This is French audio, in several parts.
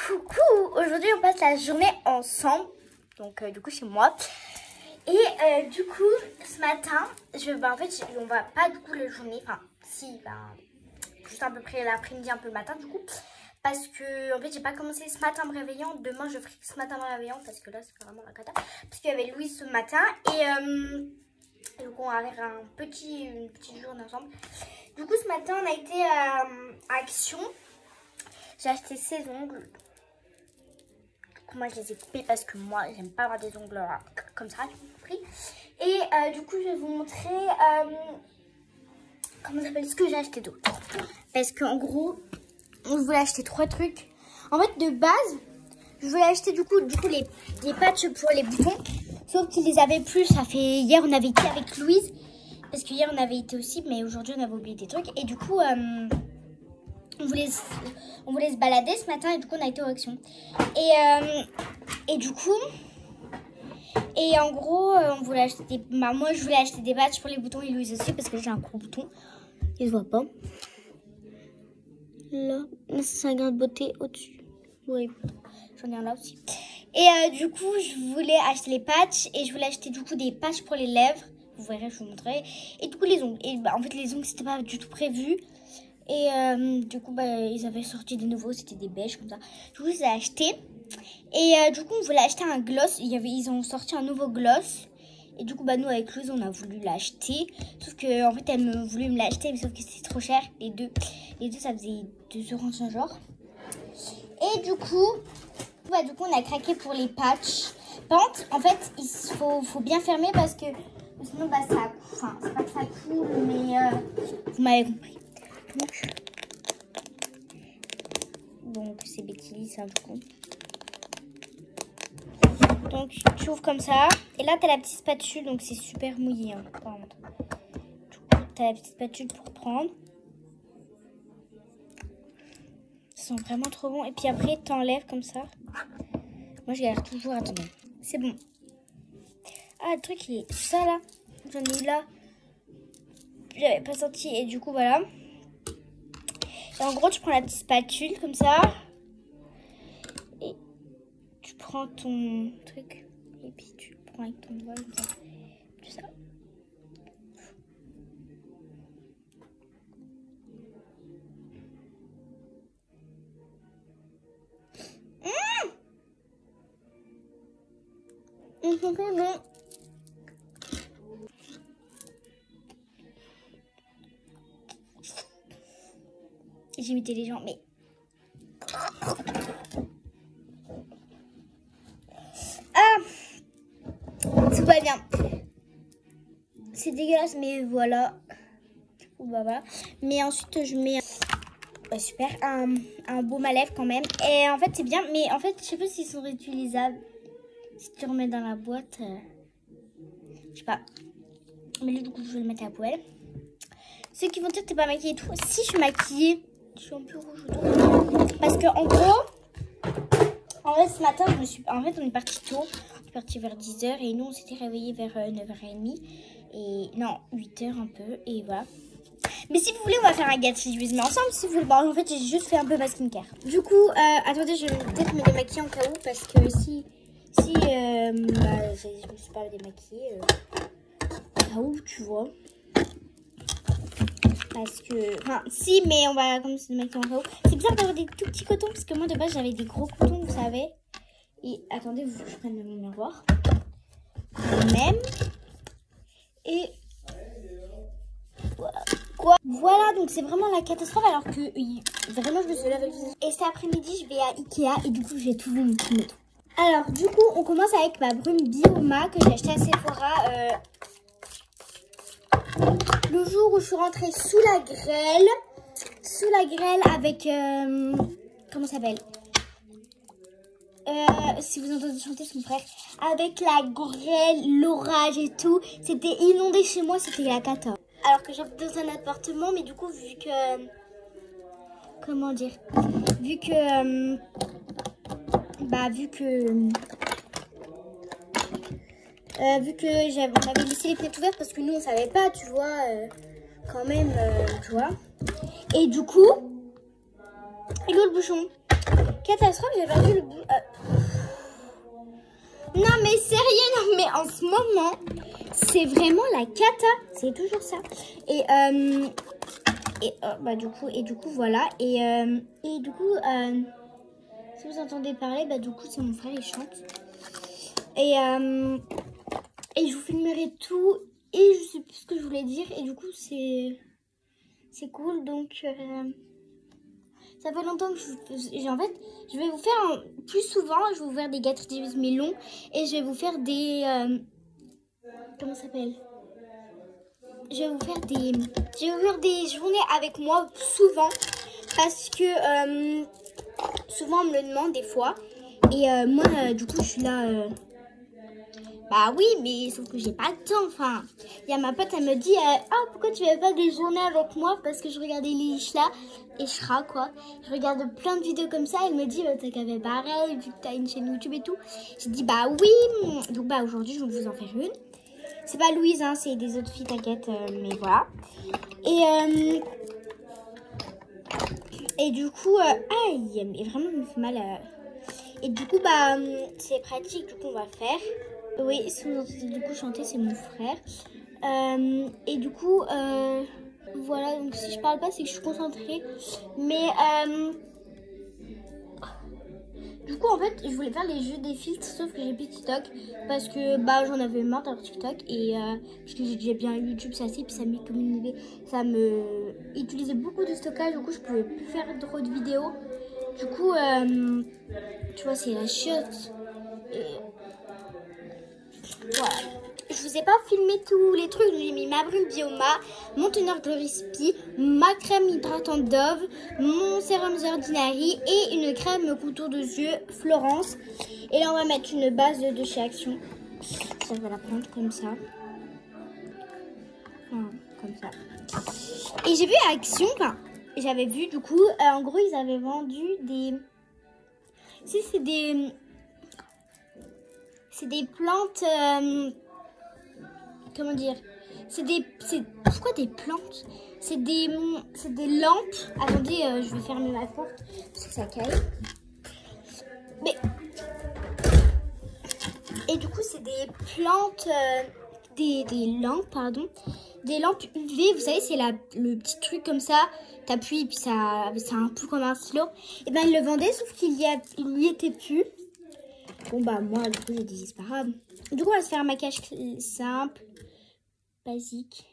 Coucou, aujourd'hui on passe la journée ensemble, donc du coup chez moi. Et du coup ce matin, en fait on va pas du coup la journée, enfin si, juste à peu près l'après-midi, un peu le matin du coup. Parce que en fait j'ai pas commencé ce matin me réveillant, demain je ferai ce matin me réveillant parce que là c'est vraiment la cata. Parce qu'il y avait Louise ce matin et donc on va faire une petite journée ensemble. Du coup ce matin on a été à Action. J'ai acheté ces ongles. Moi je les ai coupés parce que moi j'aime pas avoir des ongles comme ça, j'ai compris. Et du coup je vais vous montrer comment ça s'appelle, ce que j'ai acheté d'autre. Parce qu'en gros je voulais acheter 3 trucs. En fait de base je voulais acheter du coup les patchs pour les boutons. Sauf qu'ils les avaient plus. Ça fait hier on avait été avec Louise. Parce que hier on avait été aussi, mais aujourd'hui on avait oublié des trucs. Et du coup on voulait se balader ce matin et du coup on a été aux Actions. Et du coup, et en gros, on voulait acheter moi je voulais acheter des patchs pour les boutons et Louise aussi parce que j'ai un gros bouton. Il se voit pas. Là c'est un grain de beauté au-dessus. Oui, j'en ai un là aussi. Et du coup, je voulais acheter les patchs et je voulais acheter du coup des patchs pour les lèvres. Vous verrez, je vous montrerai. Et du coup, les ongles. Et en fait, les ongles, c'était pas du tout prévu. Et du coup, ils avaient sorti des nouveaux, c'était des beiges comme ça. Du coup, je les ai achetés. Et du coup, on voulait acheter un gloss. Ils ont sorti un nouveau gloss. Et du coup, nous, avec Louise, on a voulu l'acheter. Sauf que, en fait, elle voulait me l'acheter, mais sauf que c'était trop cher. Les deux, ça faisait 2,50 € genre. Et du coup, on a craqué pour les patchs. Par contre, en fait, il faut bien fermer parce que sinon, ça, enfin, c'est pas que ça coule, mais vous m'avez compris. Donc c'est Becky, c'est un peu con. Donc tu ouvres comme ça. Et là, tu as la petite spatule, donc c'est super mouillé. Hein, tu as la petite spatule pour prendre. Ça sent vraiment trop bon. Et puis après, tu enlèves comme ça. Moi, je galère toujours. Attendez, c'est bon. Ah, le truc, il est ça là. J'en ai eu là. J'avais pas senti. Et du coup, voilà. Et en gros, tu prends la petite spatule comme ça. Et tu prends ton truc. Et puis tu prends avec ton doigt comme ça. Tout ça. Bon. J'ai imité les gens, mais... Ah, tout va bien. C'est dégueulasse, mais voilà. Voilà. Mais ensuite, je mets... super, un baume à lèvres quand même. Et en fait, c'est bien, mais en fait, je sais pas s'ils sont réutilisables. Si tu remets dans la boîte... je sais pas. Mais là, du coup, je vais le mettre à la poêle. Ceux qui vont dire que t'es pas maquillée et tout. Si, je suis maquillée. Je suis un peu rouge autour. Parce que en gros, en fait, ce matin, en fait, on est parti tôt. On est parti vers 10 h et nous, on s'était réveillés vers 9 h 30. Et non, 8 h un peu. Et voilà. Mais si vous voulez, on va faire un gâteau. Je vais se mettre ensemble. Si vous voulez. Bon, en fait, j'ai juste fait un peu ma skincare. Du coup, attendez, je vais peut-être me démaquiller en cas où. Parce que si je me suis pas démaquillée, en cas où, tu vois. Parce que, enfin, si, mais on va comme se démaquiller en cas où. C'est bizarre d'avoir des tout petits cotons. Parce que moi, de base, j'avais des gros cotons, vous savez. Et attendez, je prenne mon miroir. Même. Et quoi. Voilà, donc c'est vraiment la catastrophe. Alors que vraiment, je me suis lavée le visage. Et cet après-midi, je vais à Ikea. Et du coup, je vais tout vous montrer. Alors, du coup, on commence avec ma brume Bioma que j'ai acheté à Sephora. Le jour où je suis rentrée sous la grêle avec, comment ça s'appelle, si vous entendez chanter, c'est mon frère, avec la grêle, l'orage et tout, c'était inondé chez moi, c'était la cata. Alors que j'habite dans un appartement, mais du coup, vu que, comment dire, vu que on avait laissé les fenêtres ouvertes parce que nous on savait pas, tu vois, quand même, tu vois. Et du coup, il est où le bouchon? Catastrophe, j'ai perdu le bout. Non mais sérieux, non mais en ce moment, c'est vraiment la cata. C'est toujours ça. Bah du coup voilà. Et du coup, si vous entendez parler, bah du coup c'est mon frère, il chante. Et je vous filmerai tout. Et je sais plus ce que je voulais dire. Et du coup c'est cool. Donc ça fait longtemps que en fait, je vais vous faire plus souvent, je vais vous faire des gâteries mais longs. Et je vais vous faire des... comment ça s'appelle? Je vais vous faire des journées avec moi souvent. Parce que souvent on me le demande des fois. Et moi, du coup, je suis là... Bah oui, mais sauf que j'ai pas le temps. Enfin, il y a ma pote, elle me dit pourquoi tu fais pas des journées avec moi? Parce que je regardais Lilich là et Shra, quoi. Je regarde plein de vidéos comme ça. Elle me dit, t'as qu'à faire pareil, vu que t'as une chaîne YouTube et tout. J'ai dit, bah oui. Donc, bah aujourd'hui, je vais vous en faire une. C'est pas Louise, hein, c'est des autres filles, t'inquiète, mais voilà. Et du coup, aïe, mais vraiment, ça me fait mal. Et du coup, bah, c'est pratique, du coup, on va faire. Oui, si vous entendez du coup chanter, c'est mon frère. Et du coup, voilà, donc si je parle pas, c'est que je suis concentrée. Mais, du coup, en fait, je voulais faire les jeux des filtres, sauf que j'ai plus TikTok. Parce que, bah, j'en avais marre d'avoir TikTok. Et, parce que j'ai déjà bien YouTube, c'est assez, puis ça me utilisait beaucoup de stockage. Du coup, je pouvais plus faire trop de vidéos. Du coup, tu vois, c'est la chiotte. Et voilà. Je vous ai pas filmé tous les trucs. J'ai mis ma brume Bioma, mon teneur Glory Spi, ma crème hydratante Dove, mon sérum The Ordinary et une crème contour de yeux Florence. Et là, on va mettre une base de chez Action. Ça va la prendre comme ça. Enfin, comme ça. Et j'ai vu Action, enfin, j'avais vu du coup, en gros, ils avaient vendu des... Si, c'est des plantes... comment dire? Pourquoi des plantes? C'est des lampes. Attendez, je vais fermer ma porte parce que ça caille. Mais... Et du coup, c'est des plantes... des lampes, pardon. Des lampes UV, vous savez, c'est le petit truc comme ça. T'appuies et puis ça, c'est un peu comme un stylo. Et ben, ils le vendaient, sauf qu'il lui était plus. Bon, bah, moi, du coup, j'ai dit, c'est pas grave. Du coup, on va se faire un maquillage simple, basique.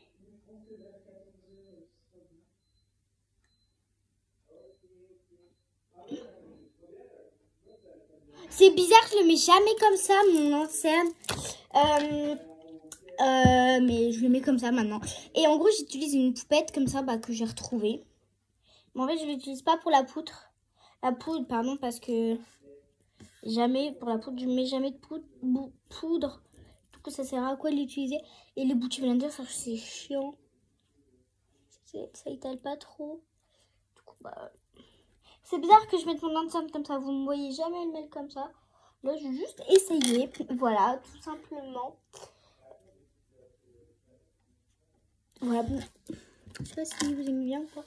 C'est bizarre, je le mets jamais comme ça, mon ancien. Mais je le mets comme ça maintenant. Et en gros, j'utilise une poupette comme ça, bah, que j'ai retrouvée. Mais en fait, je l'utilise pas pour la poudre. La poudre, pardon, parce que jamais, pour la poudre, je mets jamais de poudre. Du coup, ça sert à quoi de l'utiliser? Et les Beauty Blender, ça, c'est chiant. Ça étale pas trop. Du coup, bah... C'est bizarre que je mette mon ensemble comme ça. Vous ne me voyez jamais le mettre comme ça. Là, je vais juste essayer. Voilà, tout simplement. Voilà. Je sais pas si vous aimez bien ou pas.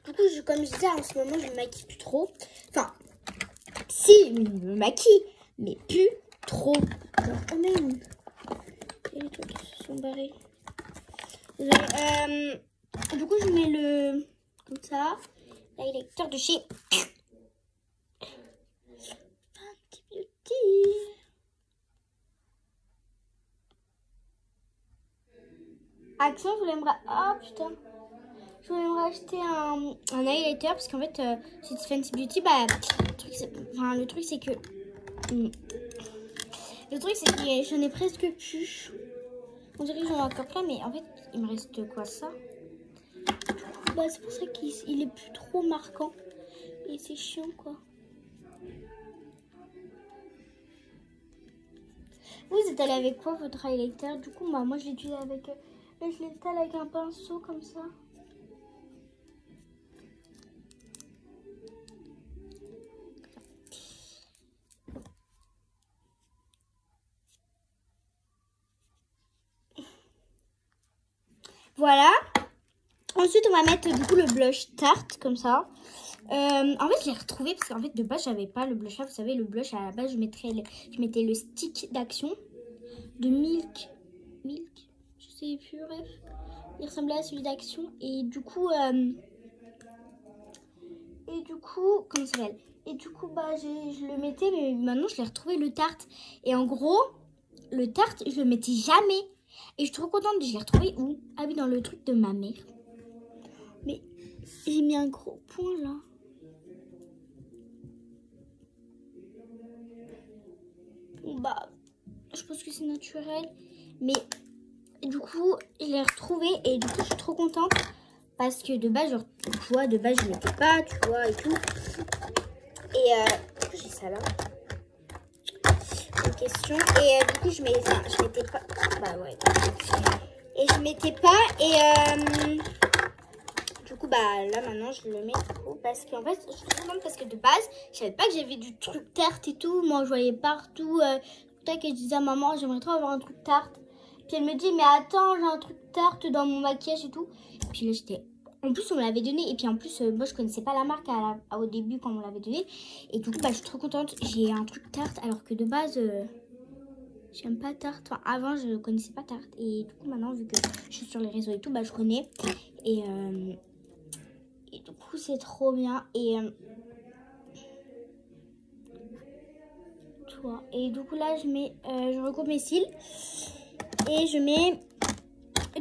Du coup, comme je disais, en ce moment, je me maquille plus trop. Enfin, si, je me maquille, mais plus trop. Alors, quand même. Il y a les trucs qui se sont barrés. Du coup, je mets le... Comme ça. L'highlighter de chez... Fenty Beauty. Action, je voulais me... Oh, putain. Je voulais me racheter un highlighter parce qu'en fait, c'est Fenty Beauty. Bah, le truc, c'est que... Le truc, c'est que j'en ai presque plus. On dirait que j'en ai encore plein, mais en fait, il me reste quoi, ça? Bah, c'est pour ça qu'il est plus trop marquant. Et c'est chiant, quoi. Vous êtes allé avec quoi, votre highlighter? Du coup, bah, moi, je l'ai utilisé avec... Là, je l'étale avec un pinceau, comme ça. Voilà. Ensuite, on va mettre du coup le blush Tarte comme ça. En fait, je l'ai retrouvé parce qu'en fait, de base, j'avais pas le blush là. Vous savez, le blush, à la base, je mettais le stick d'action de Milk. Je sais plus, bref. Il ressemblait à celui d'action. Et du coup, comment ça s'appelle? Et du coup, bah, je le mettais, mais maintenant, je l'ai retrouvé, le Tarte. Et en gros, le Tarte, je le mettais jamais. Et je suis trop contente, je l'ai retrouvé où? Ah oui, dans le truc de ma mère. Mais j'ai mis un gros point là. Bah, je pense que c'est naturel. Mais du coup, je l'ai retrouvé et du coup, je suis trop contente. Parce que de base, genre, tu vois, de base, je ne mettais pas, tu vois, et tout. Et j'ai ça là. Une question. Et du coup, je mettais pas. Bah ouais. Et je mettais pas. Et du coup, bah là, maintenant, je le mets du coup. Parce qu'en fait, je suis trop contente parce que de base, je savais pas que j'avais du truc Tarte et tout. Moi, je voyais partout. Peut-être que je disais à maman, j'aimerais trop avoir un truc Tarte. Puis elle me dit, mais attends, j'ai un truc Tarte dans mon maquillage et tout. Et puis là, j'étais... En plus, on me l'avait donné. Et puis en plus, moi, je connaissais pas la marque au début quand on me l'avait donné. Et du coup, bah, je suis trop contente. J'ai un truc Tarte alors que de base, j'aime pas Tarte. Enfin, avant, je connaissais pas Tarte. Et du coup, maintenant, vu que je suis sur les réseaux et tout, bah, je connais. Et du coup, c'est trop bien. Et tu vois. Et du coup, là, je recoupe mes cils. Et je mets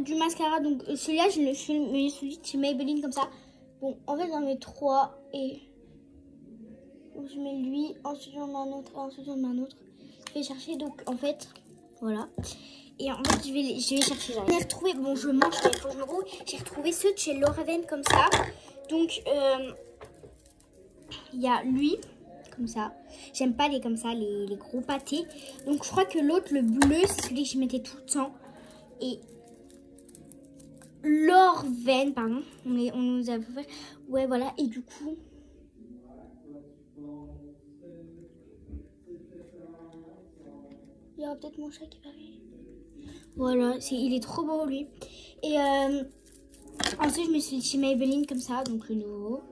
du mascara. Donc, celui-là, je mets celui de chez Maybelline comme ça. Bon, en fait, j'en mets 3. Et je mets lui. Ensuite, j'en mets un autre. Et ensuite, j'en mets un autre. Je vais chercher. Donc, en fait, voilà. Et en fait, je vais chercher. J'ai retrouvé. Bon, je mange. Il faut que je me grouille. J'ai retrouvé ceux de chez Loraven comme ça. Donc, il y a lui. Comme ça. J'aime pas les comme ça, les gros pâtés. Donc, je crois que l'autre, le bleu, c'est celui que je mettais tout le temps. Et Loraven, pardon. On nous a fait. Ouais, voilà. Et du coup. Il y aura peut-être mon chat qui va arriver. Voilà. Il est trop beau, lui. Et ensuite, je me suis dit chez Maybelline comme ça. Donc, le nouveau.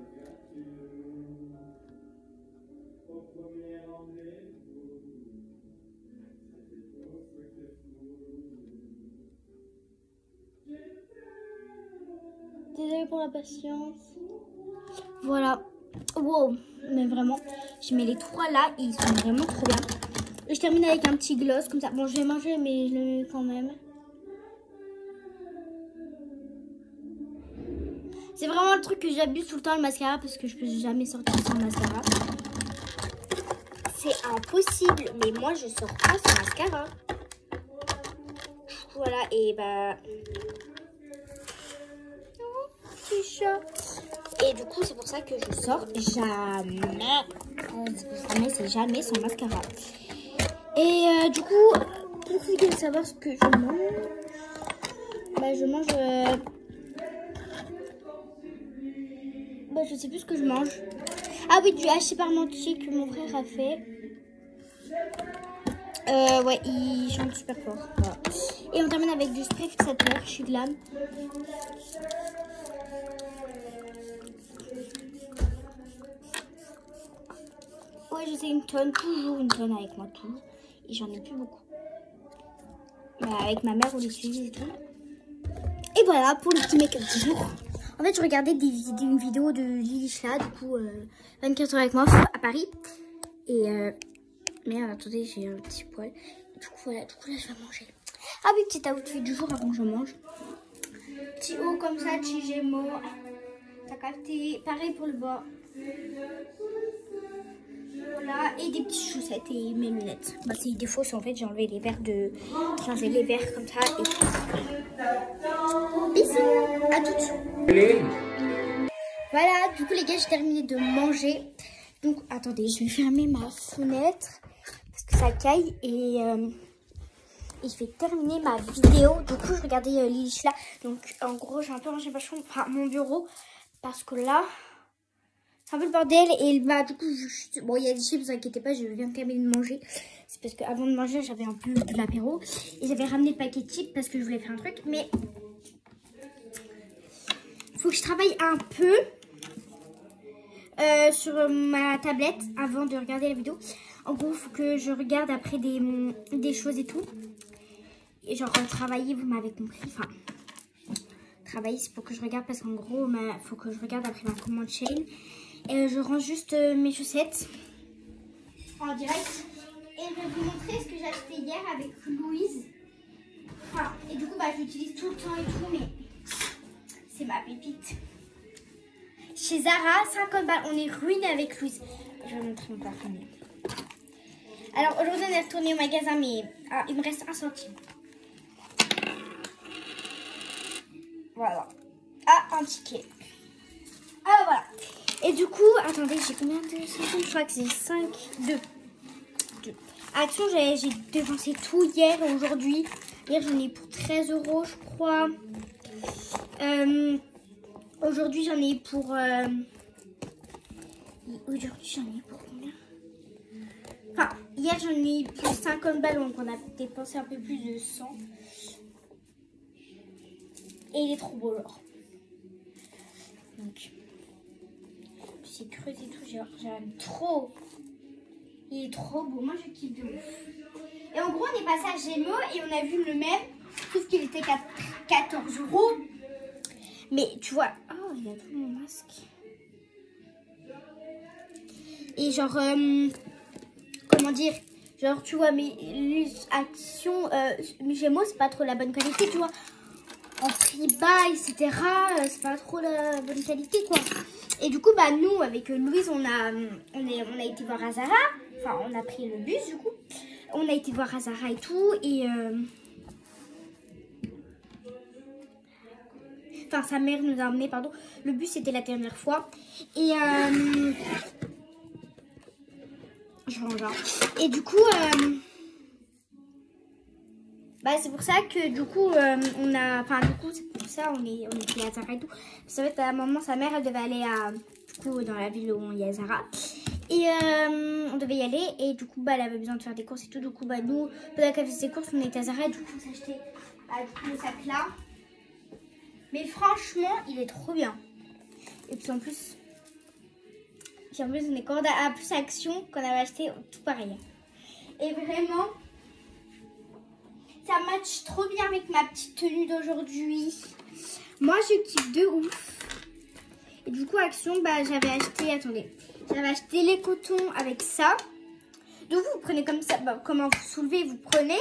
Désolée pour la patience. Voilà. Wow. Mais vraiment, je mets les 3 là et ils sont vraiment trop bien. Et je termine avec un petit gloss comme ça. Bon, je vais manger, mais je le mets quand même. C'est vraiment le truc que j'abuse tout le temps, le mascara, parce que je peux jamais sortir sans mascara. C'est impossible, mais moi je sors pas sans mascara. Voilà, et bah... Petit chat. Et du coup, c'est pour ça que je sors jamais. C'est jamais sans mascara. Et du coup, pour ceux qui veulent savoir ce que je mange, bah je mange... bah je sais plus ce que je mange. Ah oui, du hachis parmentier que mon frère a fait. Ouais, il chante super fort. Voilà. Et on termine avec du spray fixateur. Je suis glam. Ouais, je sais, une tonne. Toujours une tonne avec moi, toujours. Et j'en ai plus beaucoup. Bah, avec ma mère, on les suit et tout. Et voilà pour le petit make-up du jour. En fait, je regardais une vidéo de Lilisha, du coup, 24 heures avec moi à Paris. Et merde, attendez, j'ai un petit poil. Du coup, voilà, du coup, là, je vais manger. Ah oui, petit outfit du jour avant que je mange. Petit haut comme ça, petit gémeaux. T'as capté. Pareil pour le bas. Voilà, et des petites chaussettes et mes lunettes. Bah, c'est des fausses en fait, j'ai enlevé les verres J'ai enlevé les verres comme ça et bisous, à toutes. Voilà, du coup les gars, j'ai terminé de manger. Donc, attendez, je vais fermer ma fenêtre parce que ça caille et je vais terminer ma vidéo. Du coup, je regardais Lilisha. Donc, en gros, j'ai un peu rangé mon bureau parce que là... c'est un peu le bordel et bah du coup bon, il y a des chips, ne vous inquiétez pas, je viens de terminer de manger. C'est parce qu'avant de manger j'avais un peu de l'apéro et j'avais ramené le paquet de chips parce que je voulais faire un truc, mais il faut que je travaille un peu. sur ma tablette avant de regarder la vidéo. En gros, il faut que je regarde après des choses et tout. Et genre travailler, vous m'avez compris. Enfin, travailler, c'est pour que je regarde parce qu'en gros, il faut que je regarde après ma commande chain. Et je range juste mes chaussettes en direct. Et je vais vous montrer ce que j'ai acheté hier avec Louise. Enfin, et du coup, je l'utilise tout le temps et tout, mais c'est ma pépite. Chez Zara, 50 balles. On est ruiné avec Louise. Je vais vous montrer mon parfum. Alors, aujourd'hui, on est retourné au magasin, mais il me reste 1 centime. Voilà. Ah, un ticket. Ah, voilà. Et du coup, attendez, j'ai combien de centimes? Je crois que c'est 5, 2. Action, j'ai dépensé tout hier et aujourd'hui. Hier, j'en ai pour 13 €, je crois. Aujourd'hui, j'en ai pour... Aujourd'hui, j'en ai pour combien? Enfin, hier, j'en ai pour 50 balles, donc on a dépensé un peu plus de 100. Et il est trop beau, genre. Donc, c'est creusé et tout, j'aime trop. Il est trop beau, moi je kiffe de ouf. Et en gros, on est passé à Gémeaux et on a vu le même, sauf qu'il était 14 €. Mais tu vois, oh, il y a tout mon masque. Et genre, comment dire, genre tu vois, mes actions, mes Gémeaux, c'est pas trop la bonne qualité, tu vois. En prix bas, etc. C'est pas trop la bonne qualité, quoi. Et du coup, nous, avec Louise, on a été voir à Zara. Enfin, on a pris le bus, du coup. On a été voir à Zara et tout. Et... Enfin, sa mère nous a emmenés, pardon. Le bus, c'était la dernière fois. Et... Je range. Et du coup... c'est pour ça que du coup on a, enfin du coup c'est pour ça on était à Zara et tout. Ça va être à un moment sa mère elle devait aller du coup dans la ville où il y a Zara et on devait y aller et du coup elle avait besoin de faire des courses et tout. Du coup nous pendant qu'elle faisait ses courses on était à Zara et du coup on s'est acheté le sac là. Mais franchement il est trop bien. Et puis en plus on est cordé à plus Action qu'on avait acheté tout pareil. Et vraiment ça match trop bien avec ma petite tenue d'aujourd'hui. Moi, je kiffe de ouf. Et du coup, Action, j'avais acheté... Attendez. J'avais acheté les cotons avec ça. Donc, vous prenez comme ça. Comment vous soulevez, vous prenez.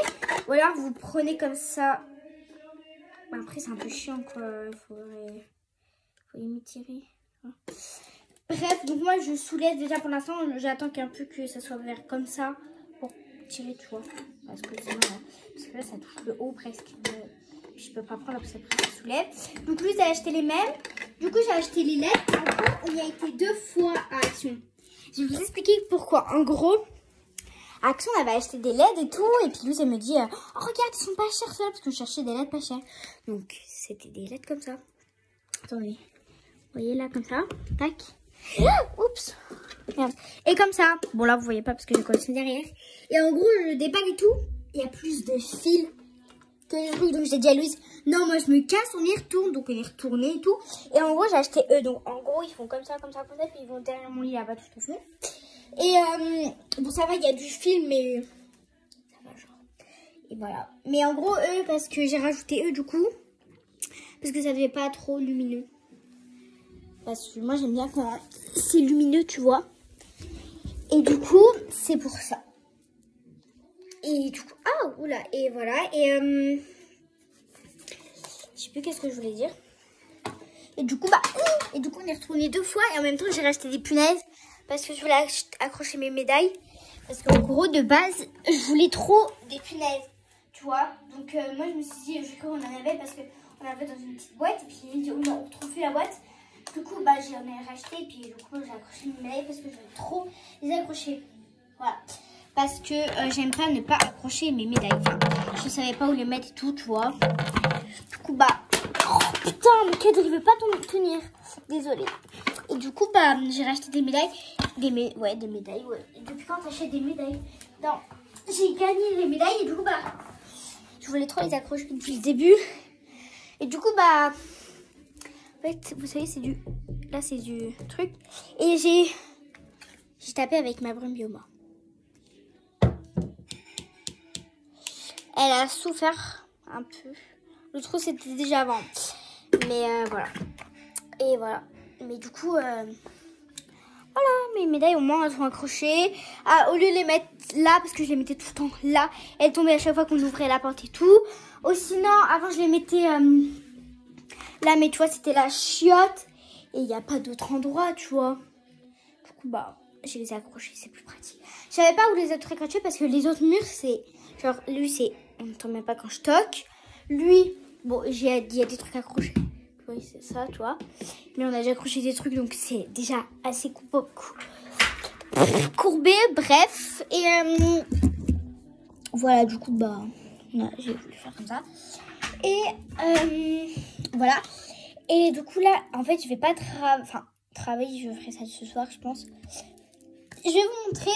Ou alors, vous prenez comme ça. Après, c'est un peu chiant, quoi. Il faut les tirer. Bref, donc moi, je soulève déjà pour l'instant. J'attends qu'un peu que ça soit vert comme ça. Tirer, tu vois, parce que sinon parce que là ça touche le haut presque, je peux pas prendre parce que après ça soulève. Donc lui j'ai acheté les mêmes, du coup j'ai acheté les LED. En gros on y a été 2 fois à Action. Je vais vous expliquer pourquoi. En gros Action avait acheté des LED et tout, et puis lui elle me dit oh regarde ils sont pas chers ceux-là, parce que je cherchais des LED pas chers. Donc c'était des LED comme ça. Attendez, vous voyez là comme ça, tac. Oups. Merde. Et comme ça. Bon là vous voyez pas parce que j'ai collé derrière. Et en gros je déballe et tout. Il y a plus de fils que les trucs. Donc j'ai dit à Louise, non moi je me casse, on y retourne. Donc on est retourné et tout. Et en gros j'ai acheté eux. Donc en gros ils font comme ça, comme ça, comme ça. Puis ils vont derrière mon lit là-bas tout au fond. Et bon ça va, il y a du fil mais ça va genre. Et voilà. Mais en gros eux parce que j'ai rajouté eux du coup. Parce que ça devait pas trop lumineux. Parce que moi j'aime bien quand c'est lumineux, tu vois. Et du coup, c'est pour ça. Et du coup, oula, et voilà. Et je sais plus qu'est-ce que je voulais dire. Et du coup, on est retourné 2 fois. Et en même temps, j'ai racheté des punaises. Parce que je voulais accrocher mes médailles. Parce qu'en gros, de base, je voulais trop des punaises. Tu vois. Donc moi, je me suis dit, je crois qu'on en avait parce qu'on avait dans une petite boîte. Et puis, il me dit, oh non, on retrouve plus la boîte. Du coup, j'en ai racheté et puis du coup, j'ai accroché mes médailles parce que je veux trop les accrocher. Voilà. Parce que j'aime pas ne pas accrocher mes médailles. Enfin, je savais pas où les mettre et tout, tu vois. Du coup, oh putain, mon cadre, il veut pas tenir. Désolée. Et du coup, j'ai racheté des médailles. Des médailles, ouais. Et depuis quand t'achètes des médailles? Non, j'ai gagné les médailles et du coup, je voulais trop les accrocher depuis le début. Et du coup, en fait, vous savez, c'est du là c'est du truc. Et j'ai tapé avec ma brume Bioma. Elle a souffert un peu. Le trou c'était déjà avant. Mais voilà. Et voilà. Mais du coup, voilà, mes médailles au moins elles sont accrochées. Ah, au lieu de les mettre là, parce que je les mettais tout le temps là, elles tombaient à chaque fois qu'on ouvrait la porte et tout. Ou sinon, avant je les mettais là, mais tu vois, c'était la chiotte. Et il n'y a pas d'autre endroit, tu vois. Du coup, bah, je les ai accrochés, c'est plus pratique. Je savais pas où les autres accrocher parce que les autres murs, c'est... Genre, lui, c'est... On ne tombe même pas quand je toque. Lui, bon, il y a des trucs accrochés. Oui, c'est ça, tu vois. Mais on a déjà accroché des trucs, donc c'est déjà assez courbé, bref. Et voilà, du coup, bah, j'ai voulu faire comme ça. Et voilà. Et du coup, là, en fait, je vais pas travailler, je ferai ça ce soir, je pense. Je vais vous montrer.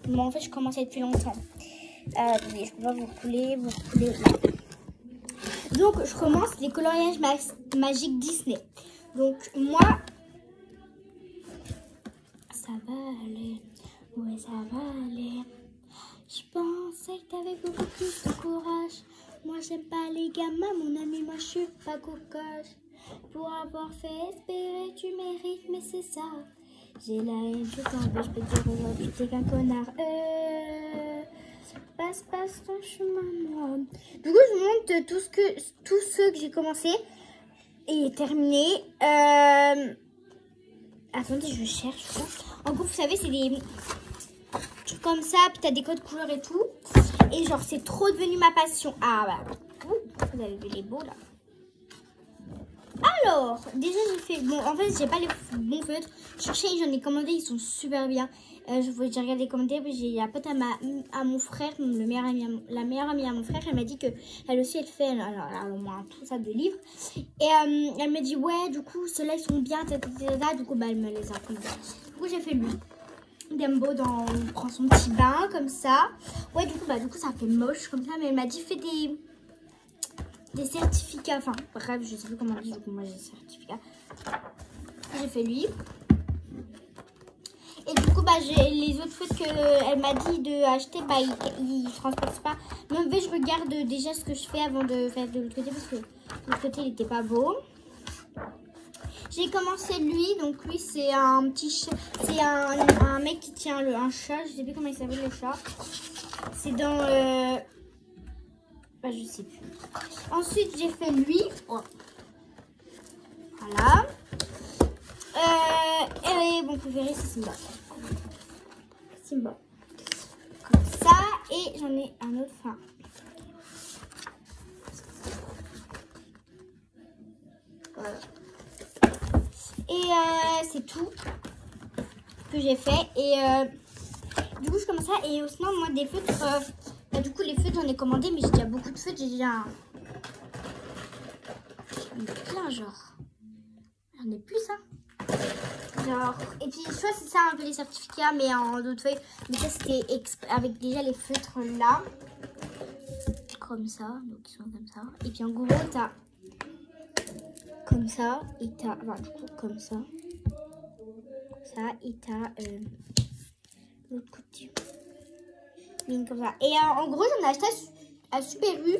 Bon, en fait, je commençais depuis longtemps. Attendez, je peux pas vous recouler. Donc, je commence les coloriages magiques Disney. Donc, moi, ça va aller. Ouais, ça va aller. Je pensais que t'avais beaucoup plus de courage. Moi, j'aime pas les gamins, mon ami, moi, je suis pas coquage. Pour avoir fait espérer, tu mérites, mais c'est ça. J'ai la haine, je t'en veux, je peux te dire aujourd'hui, t'es qu'un connard. Passe ton chemin, moi. Du coup, je montre tout ce que j'ai commencé et terminé. Attendez, je cherche. En gros, vous savez, c'est des trucs comme ça, puis t'as des codes couleurs et tout. Et genre, c'est trop devenu ma passion. Ah, bah, vous avez vu les beaux, là. Alors, déjà, j'ai fait... Bon, en fait, j'ai pas les bons feutres. Sur Shein, j'en ai commandé, ils sont super bien. J'ai regardé les commentaires, j'ai la pote à mon frère, la meilleure amie à mon frère, elle m'a dit que elle aussi, elle fait au moins tout ça de livres. Et elle m'a dit, ouais, du coup, ceux-là, ils sont bien, du coup, bah, elle me les a commandés. Du coup, j'ai fait lui. Dumbo on prend son petit bain, comme ça. Ouais, du coup, ça fait moche, comme ça, mais elle m'a dit, fais des certificats, enfin bref, je sais plus comment on dit, du coup moi j'ai certificat. J'ai fait lui. Et du coup, bah, les autres feutres qu'elle m'a dit d'acheter, bah, ils transportent pas. Mais en fait, je regarde déjà ce que je fais avant de faire de l'autre côté, parce que de l'autre côté, il était pas beau. J'ai commencé lui, donc lui, c'est un petit chat, c'est un mec qui tient un chat, je sais plus comment il s'appelle le chat. C'est dans... Bah, je sais plus. Ensuite, j'ai fait lui. Oh. Voilà. Et mon préféré, c'est Simba. Simba. Comme ça. Et j'en ai un autre. Enfin. Voilà. Et c'est tout que j'ai fait. Et du coup, je commence ça. Et sinon, moi, des feutres... du coup, les feutres, j'en ai commandé, mais j'ai déjà beaucoup de feutres. J'ai déjà plein, genre. J'en ai plus, hein. Genre, et puis, soit c'est ça un peu les certificats, mais en d'autres feuilles. Mais ça, c'était avec déjà les feutres là. Comme ça. Donc, ils sont comme ça. Et puis, en gros, t'as comme ça. Et t'as, enfin, du coup, comme ça. Comme ça. Et t'as l'autre côté. Comme ça. Et en gros, j'en ai acheté à Super U.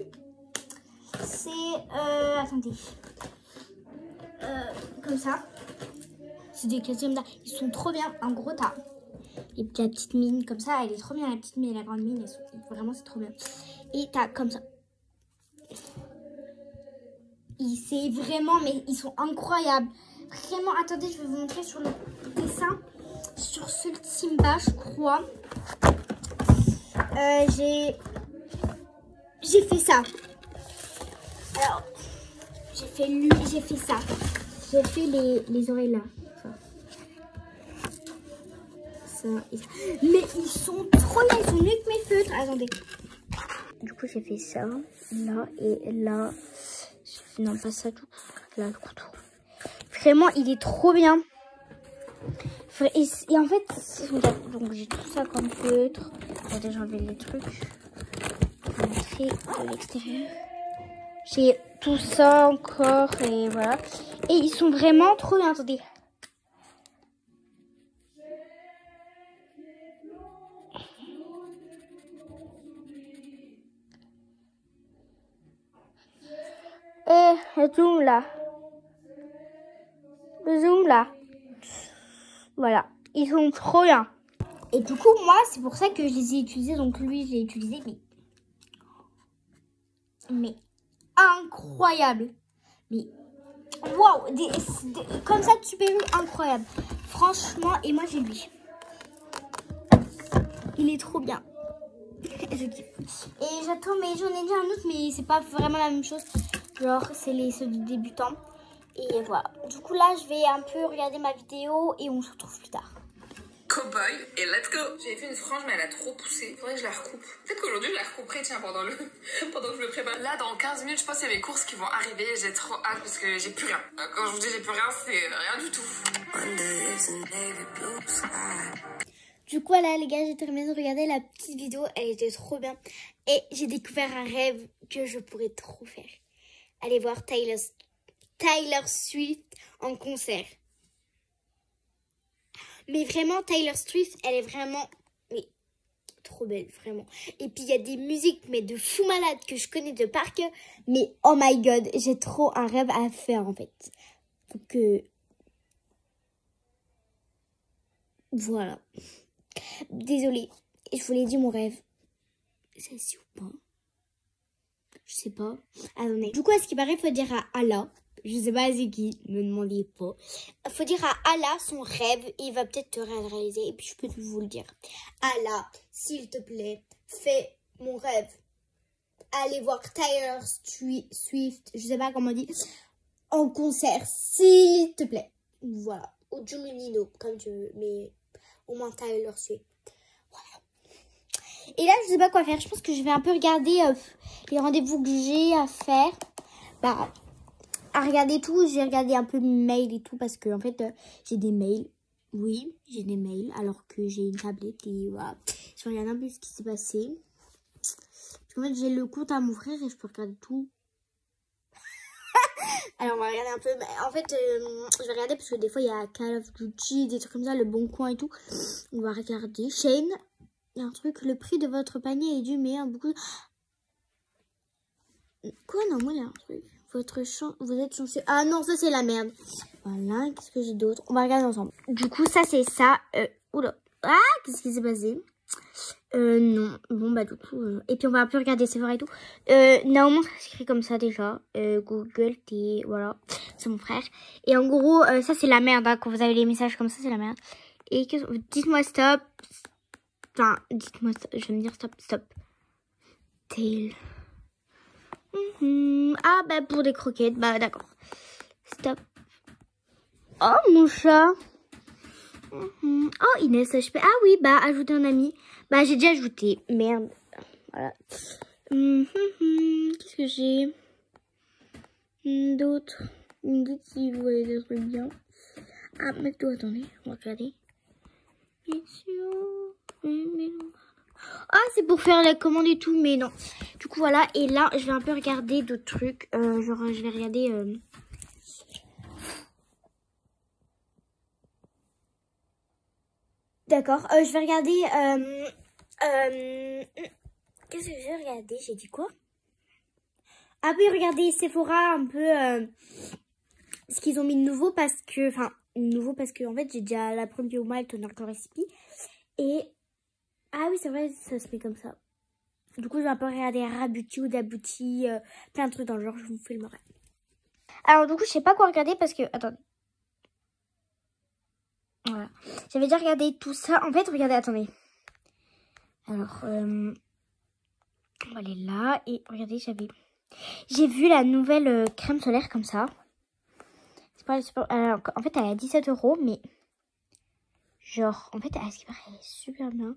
C'est attendez, comme ça. C'est des classiques comme ça. Ils sont trop bien. En gros, t'as la petite mine comme ça. Elle est trop bien, la petite mine et la grande mine. Vraiment, c'est trop bien. Et t'as comme ça. C'est vraiment, mais ils sont incroyables. Vraiment, attendez, je vais vous montrer sur le dessin. Sur ce Simba, je crois. J'ai fait ça. Alors, j'ai fait lui, j'ai fait ça. J'ai fait les oreilles là. Ça et ça. Mais ils sont trop bien, ils sont mieux que mes feutres. Attendez. Du coup, j'ai fait ça, là et là. Non, pas ça, du coup. Là, le couteau. Vraiment, il est trop bien. Et en fait, donc j'ai tout ça comme feutre. Attendez, j'ai enlevé les trucs. Je vais montrer de l'extérieur. J'ai tout ça encore et voilà. Et ils sont vraiment trop bien. Attendez. Le zoom là. Le zoom là. Voilà. Ils sont trop bien. Et du coup, moi, c'est pour ça que je les ai utilisés. Donc lui, je l'ai utilisé. Mais incroyable. Mais waouh. Comme ça, de Super U, incroyable. Franchement, et moi, j'ai lui. Il est trop bien. Je kiffe. Et j'attends, mais j'en ai déjà un autre, mais c'est pas vraiment la même chose. Genre, c'est ceux de débutants. Et voilà. Du coup, là, je vais un peu regarder ma vidéo et on se retrouve plus tard. Cowboy et let's go. J'avais fait une frange mais elle a trop poussé. Faudrait que je la recoupe. Peut-être qu'aujourd'hui je la recouperai tiens pendant que je me prépare. Là dans 15 minutes je pense qu'il y a mes courses qui vont arriver. J'ai trop hâte parce que j'ai plus rien. Quand je vous dis j'ai plus rien c'est rien du tout. Du coup là les gars j'ai terminé de regarder la petite vidéo. Elle était trop bien. Et j'ai découvert un rêve que je pourrais trop faire. Aller voir Taylor Swift en concert. Mais vraiment, Taylor Swift, elle est vraiment trop belle, vraiment. Et puis, il y a des musiques, mais de fou malade que je connais de par cœur. Mais, oh my god, j'ai trop un rêve à faire, en fait. Donc, voilà. Désolée, je vous l'ai dit, mon rêve. C'est si ou pas? Je sais pas. Attendez. Du coup, à ce qui paraît, il faut dire à Allah. Je sais pas c'est qui, ne me demandez pas. Faut dire à Allah son rêve, il va peut-être te réaliser. Et puis je peux vous le dire. Allah, s'il te plaît, fais mon rêve. Allez voir Taylor Swift, je sais pas comment on dit, en concert, s'il te plaît. Voilà. Ou Juminino, comme tu veux, mais au moins Taylor Swift. Voilà. Et là, je sais pas quoi faire. Je pense que je vais un peu regarder les rendez-vous que j'ai à faire. Bah, à regarder tout, j'ai regardé un peu mes mails et tout parce que en fait j'ai des mails. Oui, j'ai des mails alors que j'ai une tablette et voilà. Je regarde un peu ce qui s'est passé. Parce qu'en fait j'ai le compte à mon frère et je peux regarder tout. Alors on va regarder un peu. En fait je vais regarder parce que des fois il y a Call of Duty, des trucs comme ça, le Bon Coin et tout. On va regarder. Shane, il y a un truc, le prix de votre panier est dû mais beaucoup. Quoi non moi il y a un truc. Vous êtes chanceux. Ah non, ça c'est la merde. Voilà, qu'est-ce que j'ai d'autre? On va regarder ensemble. Du coup, ça c'est ça. Oula. Ah, qu'est-ce qui s'est passé? Non. Bon, bah du coup... Et puis on va un peu regarder c'est vrai et tout. Normalement, ça s'écrit comme ça déjà. Google, voilà. C'est mon frère. Et en gros, ça c'est la merde. Hein. Quand vous avez les messages comme ça, c'est la merde. Et dites-moi stop. Enfin, dites-moi stop. Je vais me dire stop, stop. Tail. Ah bah pour des croquettes, bah d'accord. Stop. Oh mon chat. Oh Inès, je peux... Ah oui, bah ajouter un ami. Bah j'ai déjà ajouté. Merde. Voilà. Qu'est-ce que j'ai d'autre? Me dites si vous voulez des trucs bien. Ah mais tout, attendez, on va regarder. Ah, c'est pour faire la commande et tout, mais non. Du coup, voilà. Et là, je vais un peu regarder d'autres trucs. Genre, je vais regarder... D'accord. Je vais regarder... Qu'est-ce que j'ai regardé? J'ai dit quoi? Ah oui, regardez Sephora un peu... ce qu'ils ont mis de nouveau parce que... Enfin, nouveau parce que, en fait, j'ai déjà la première Malt Toner Recipe. Et... Ah oui, c'est vrai, ça se met comme ça. Du coup, je vais un peu regarder Rabuti ou Dabuti, plein de trucs dans le genre, je vous filmerai. Alors, du coup, je sais pas quoi regarder parce que... Attendez. Voilà. J'avais déjà regardé tout ça. En fait, regardez, attendez. Alors, on va aller là. Et regardez, j'ai vu la nouvelle crème solaire comme ça. C'est pas super... Alors, en fait, elle est à 17 €, mais... Genre, en fait, elle est super bien.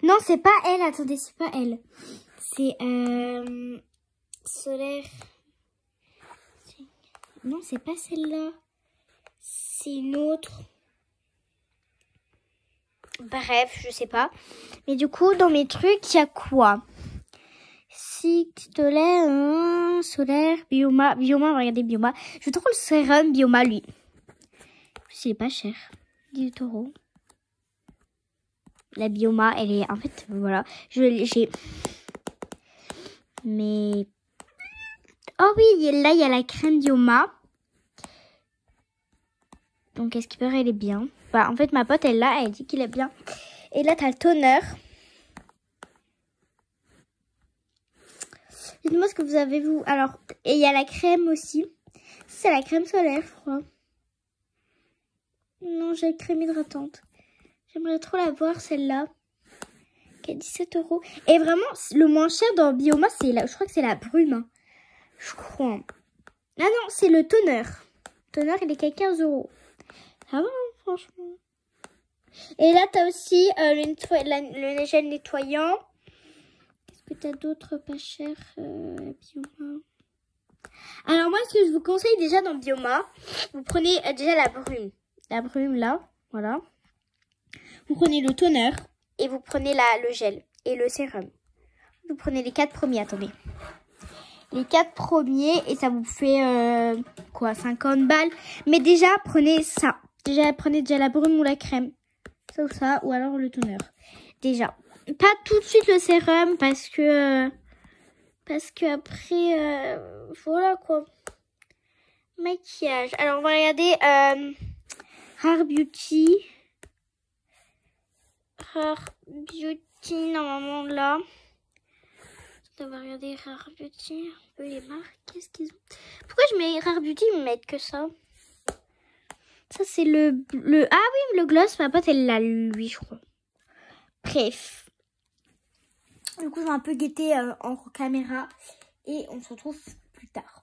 Non, c'est pas elle. Attendez, c'est pas elle. C'est solaire. Non, c'est pas celle-là. C'est une autre. Bref, je sais pas. Mais du coup, dans mes trucs, il y a quoi? solaire, solaire, Bioma, regardez Bioma. Je trouve le sérum Bioma, lui. En plus, il est pas cher. 18 €. La Bioma, elle est, en fait, voilà. J'ai... Mais... Oh oui, là, il y a la crème Bioma. Donc, est-ce qu'il paraît, elle est bien? Bah, en fait, ma pote, elle l'a, elle dit qu'il est bien. Et là, t'as le toner. Dites-moi ce que vous avez, vous. Alors, et il y a la crème aussi. C'est la crème solaire, je crois. Non, j'ai la crème hydratante. J'aimerais trop la voir, celle-là. Qui est 17 €. Et vraiment, le moins cher dans Bioma, c'est je crois que c'est la brume. Hein. Je crois. Ah non, c'est le toner. Le toner, il est qu'à 15 €. Ah bon, franchement. Et là, t'as aussi le gel nettoyant. Qu'est-ce que t'as d'autre pas cher Bioma. Alors moi, ce que je vous conseille déjà dans Bioma, vous prenez déjà la brume. La brume là, voilà. Vous prenez le toner et vous prenez le gel et le sérum. Vous prenez les 4 premiers, attendez. Les 4 premiers et ça vous fait quoi, 50 balles. Mais déjà, prenez ça. Prenez déjà la brume ou la crème. Ça ou ça, ou alors le toner. Déjà. Pas tout de suite le sérum parce que après, voilà quoi. Maquillage. Alors on va regarder Rare Beauty. Rare Beauty, normalement là. On va regarder Rare Beauty. Un peu les marques. Qu'est-ce qu'ils ont? Pourquoi je mets Rare Beauty, ils me mettent que ça? Ça c'est le... Ah oui, le gloss, ma pote elle l'a lui, je crois. Bref. Du coup, je vais un peu guetter en caméra et on se retrouve plus tard.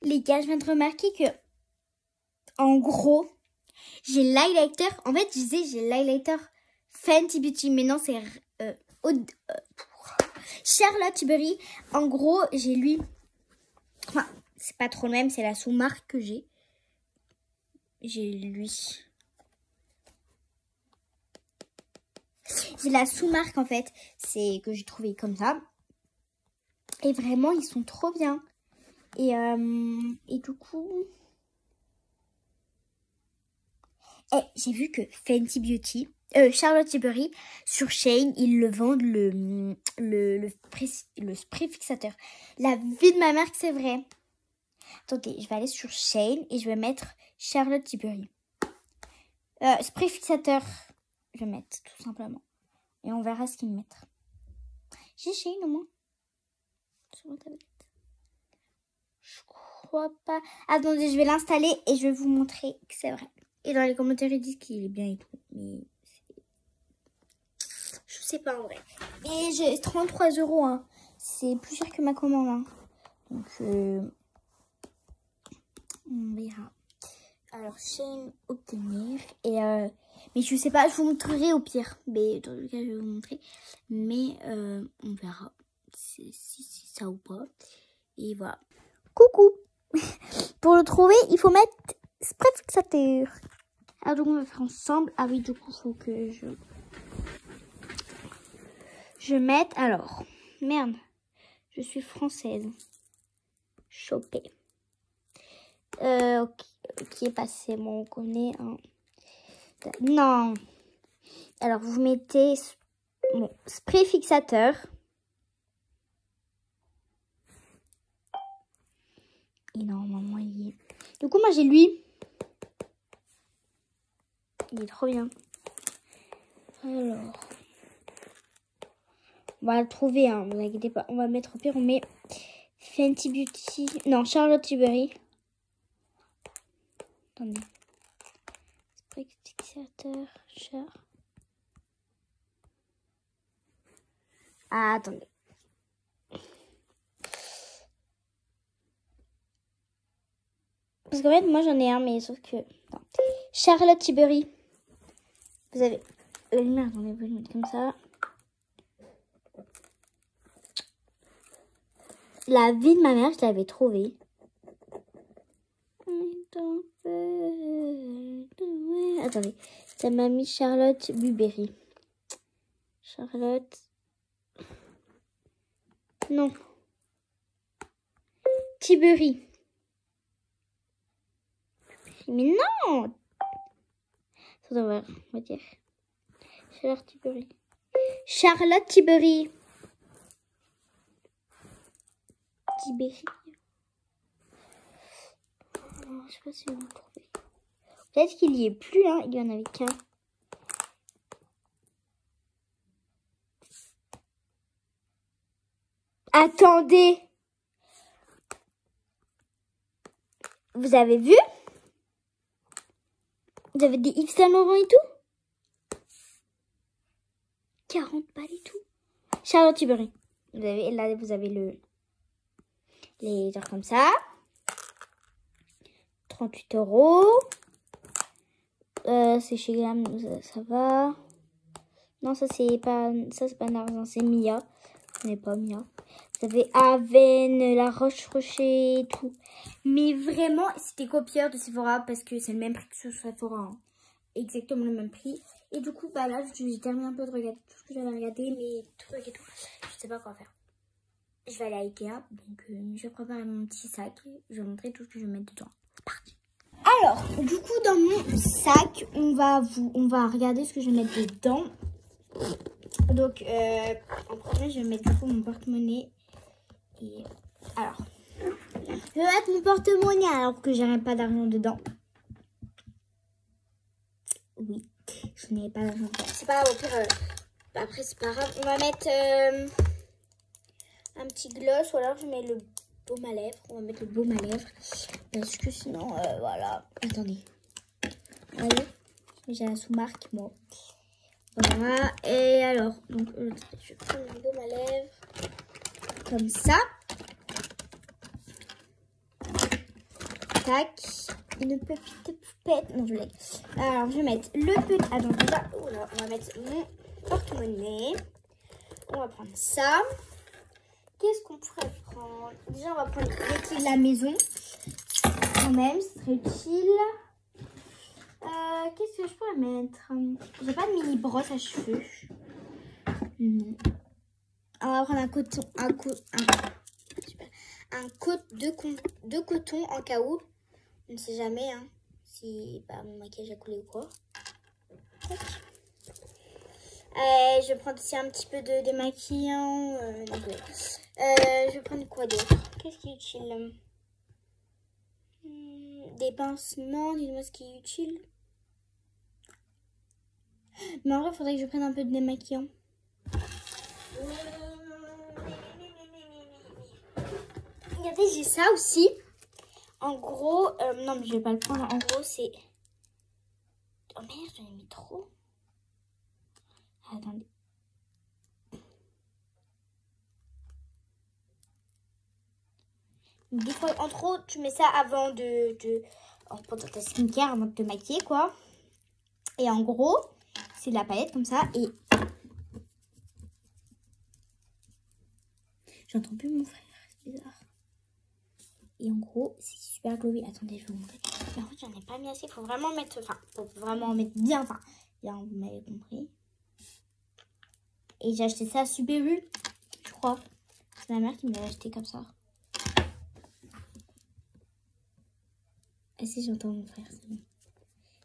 Les gars, je viens de remarquer que, en gros, j'ai l'highlighter. En fait, je disais j'ai l'highlighter Fenty Beauty, mais non, c'est Charlotte Tilbury. En gros, j'ai lui. Enfin, c'est pas trop le même, c'est la sous-marque que j'ai. J'ai lui. J'ai la sous-marque en fait, c'est que j'ai trouvé comme ça. Et vraiment, ils sont trop bien. Et du coup... j'ai vu que Fenty Beauty, Charlotte Tilbury, sur Shein, ils le vendent le spray fixateur. La vie de ma marque, c'est vrai. Attendez, je vais aller sur Shein et je vais mettre Charlotte Tilbury. Spray fixateur, je vais mettre tout simplement. Et on verra ce qu'ils me mettent. J'ai Shein au moins. Sur ma tablette. Je crois pas. Attendez, je vais l'installer et je vais vous montrer que c'est vrai. Et dans les commentaires, ils disent qu'il est bien et tout. Mais je sais pas en vrai. Et j'ai 33 €. Hein. C'est plus cher que ma commande. Hein. Donc, on verra. Alors, Shein obtenir. Et mais je sais pas, je vous montrerai au pire. Mais dans le cas, je vais vous montrer. Mais on verra si ça ou pas. Et voilà. Coucou. Pour le trouver, il faut mettre spray fixateur. Alors donc on va faire ensemble. Ah oui, du coup, il faut que je mette. Alors, merde. Je suis française. Chopé. Ok, passé. Bon, on connaît. Hein. Non. Alors, vous mettez bon, spray fixateur. Et normalement, il est... Du coup, moi, j'ai lui. Il est trop bien. Alors. On va le trouver, hein. Ne vous inquiétez pas. On va mettre au pire, on met Fenty Beauty. Non, Charlotte Tilbury. Attendez. Spray fixateur. Ah, attendez. Parce qu'en fait, moi j'en ai un, mais sauf que... Non. Charlotte Tilbury. Vous avez... La lumière, attendez, vous le mettez comme ça. La vie de ma mère, je l'avais trouvée. Attendez. Ça m'a mis Charlotte Tilbury. Charlotte Non. Tiberi. Mais non. Ça doit voir, on va dire. Charlotte Tiberi. Charlotte Tiberi. Tiberi. Oh, je sais pas si on va trouver. Peut-être qu'il y est plus, hein. Il y en avait qu'un. Attendez. Vous avez vu? Vous avez des Yves Saint Laurent et tout? 40 balles et tout. Charlotte Tilbury. Vous avez, là, vous avez les genres comme ça. 38 €. C'est chez Glam, ça va. Non, ça c'est pas d'argent, c'est Mia. Ce n'est pas Mia. Vous avez Aven, La Roche-Rocher et tout. Mais vraiment, c'était copieur de Sephora parce que c'est le même prix que sur Sephora. Hein. Exactement le même prix. Et du coup, bah là, j'ai terminé un peu de regarder tout ce que j'avais regardé, mais tout et tout. Je sais pas quoi faire. Je vais aller à Ikea, donc je vais préparer mon petit sac. Je vais montrer tout ce que je vais mettre dedans. C'est parti. Alors, du coup, dans mon sac, on va regarder ce que je vais mettre dedans. Donc, en premier, je vais mettre du coup mon porte-monnaie. Et alors, je vais mettre mon porte-monnaie alors que j'aurai pas d'argent dedans. Oui, je n'ai pas d'argent dedans. C'est pas grave, au pire, après c'est pas grave. On va mettre un petit gloss ou alors je mets le baume à lèvres. On va mettre le baume à lèvres parce que sinon, voilà. Attendez. Vous voyez, j'ai la sous-marque, moi. Voilà, et alors, donc, je vais prendre mon baume à lèvres comme ça. Tac, une petite poupette. Non, je l'ai. Alors, je vais mettre le petit. Attends, déjà, oula, on va mettre mon porte-monnaie. On va prendre ça. Qu'est-ce qu'on pourrait prendre? Déjà, on va prendre les clés de la maison. Quand même, ce serait utile. Qu'est-ce que je pourrais mettre? J'ai pas de mini brosse à cheveux. Non. On va prendre un de coton en cas où. On ne sait jamais hein, si mon maquillage a coulé ou quoi. Je vais prendre aussi un petit peu de démaquillant. Je vais prendre quoi d'autre? Qu'est-ce qui est utile? Des pinces? Non, dis-moi ce qui est utile. Mais en vrai, il faudrait que je prenne un peu de démaquillant. Regardez, j'ai ça aussi. En gros, non, mais je vais pas le prendre. En gros, c'est... Oh merde, j'en ai mis trop. Attendez. Des fois, en trop, tu mets ça avant pendant ta skincare, avant de te maquiller, quoi. Et en gros, c'est de la paillette comme ça. Et j'entends plus mon frère, c'est bizarre. Et en gros, c'est super glowy. Attendez, je vais vous montrer. Mais en fait, j'en ai pas mis assez. Il faut vraiment mettre, faut vraiment mettre bien. Bien, vous m'avez compris. Et j'ai acheté ça à Super U, je crois. C'est ma mère qui me l'a acheté comme ça. Et si j'entends mon frère, c'est bon.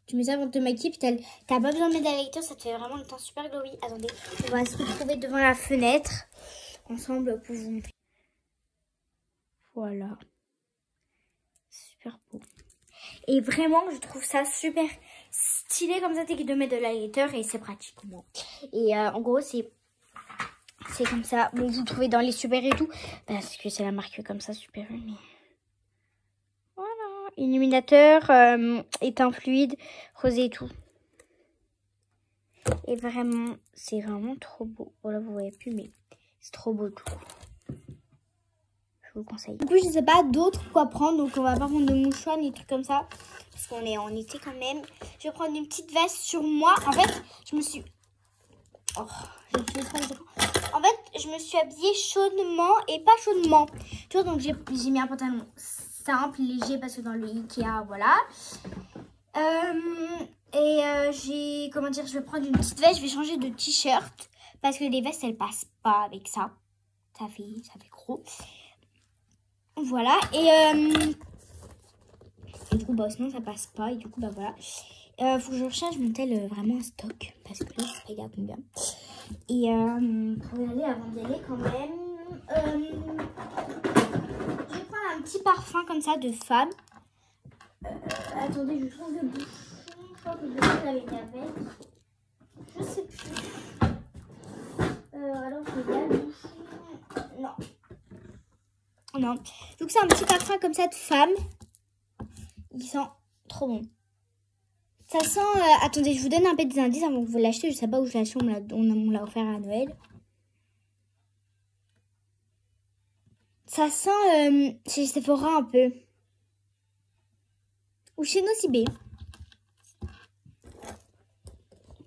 Tu mets ça avant de te maquiller, puis t'as pas besoin de mettre la lecture, ça te fait vraiment le teint super glowy. Attendez, on va se retrouver devant la fenêtre ensemble pour vous montrer. Voilà. Super beau. Et vraiment, je trouve ça super stylé comme ça, t'es de mettre de la lecteur et c'est pratique. Bon. Et en gros, c'est comme ça. Bon, vous le trouvez dans les Super et tout, parce que c'est la marque comme ça, Super. Mais... voilà. Illuminateur, éteint fluide, rosé et tout. Et vraiment, c'est vraiment trop beau. Voilà, vous voyez plus, mais c'est trop beau tout. Je vous le conseille. Du coup, je sais pas d'autres quoi prendre. Donc, on va pas prendre de mouchoirs ni des trucs comme ça. Parce qu'on est en été quand même. Je vais prendre une petite veste sur moi. En fait, je me suis... Oh, en fait, je me suis habillée chaudement et pas chaudement. Tu vois, donc j'ai mis un pantalon simple, léger, parce que dans le Ikea, voilà. Comment dire, je vais prendre une petite veste, je vais changer de t-shirt. Parce que les vestes, elles passent pas avec ça. Ça fait gros. Voilà. Et du coup, bah, sinon, ça passe pas. Et du coup, bah voilà. Faut que je recharge mon tel vraiment en stock. Parce que là, ça regarde bien. Et pour y aller, avant d'y aller quand même, je vais prendre un petit parfum comme ça de femme. Attendez, je trouve le bouchon. Je crois que je l'avais mis avec. Je sais plus. Alors, je regarde le bouchon. Non. Non. Donc, c'est un petit parfum comme ça de femme. Il sent trop bon. Ça sent... attendez, je vous donne un peu des indices avant que vous l'achetiez. Je sais pas où je l'ai acheté. On me l'a offert à Noël. Ça sent chez Sephora un peu. Ou chez Nocibé.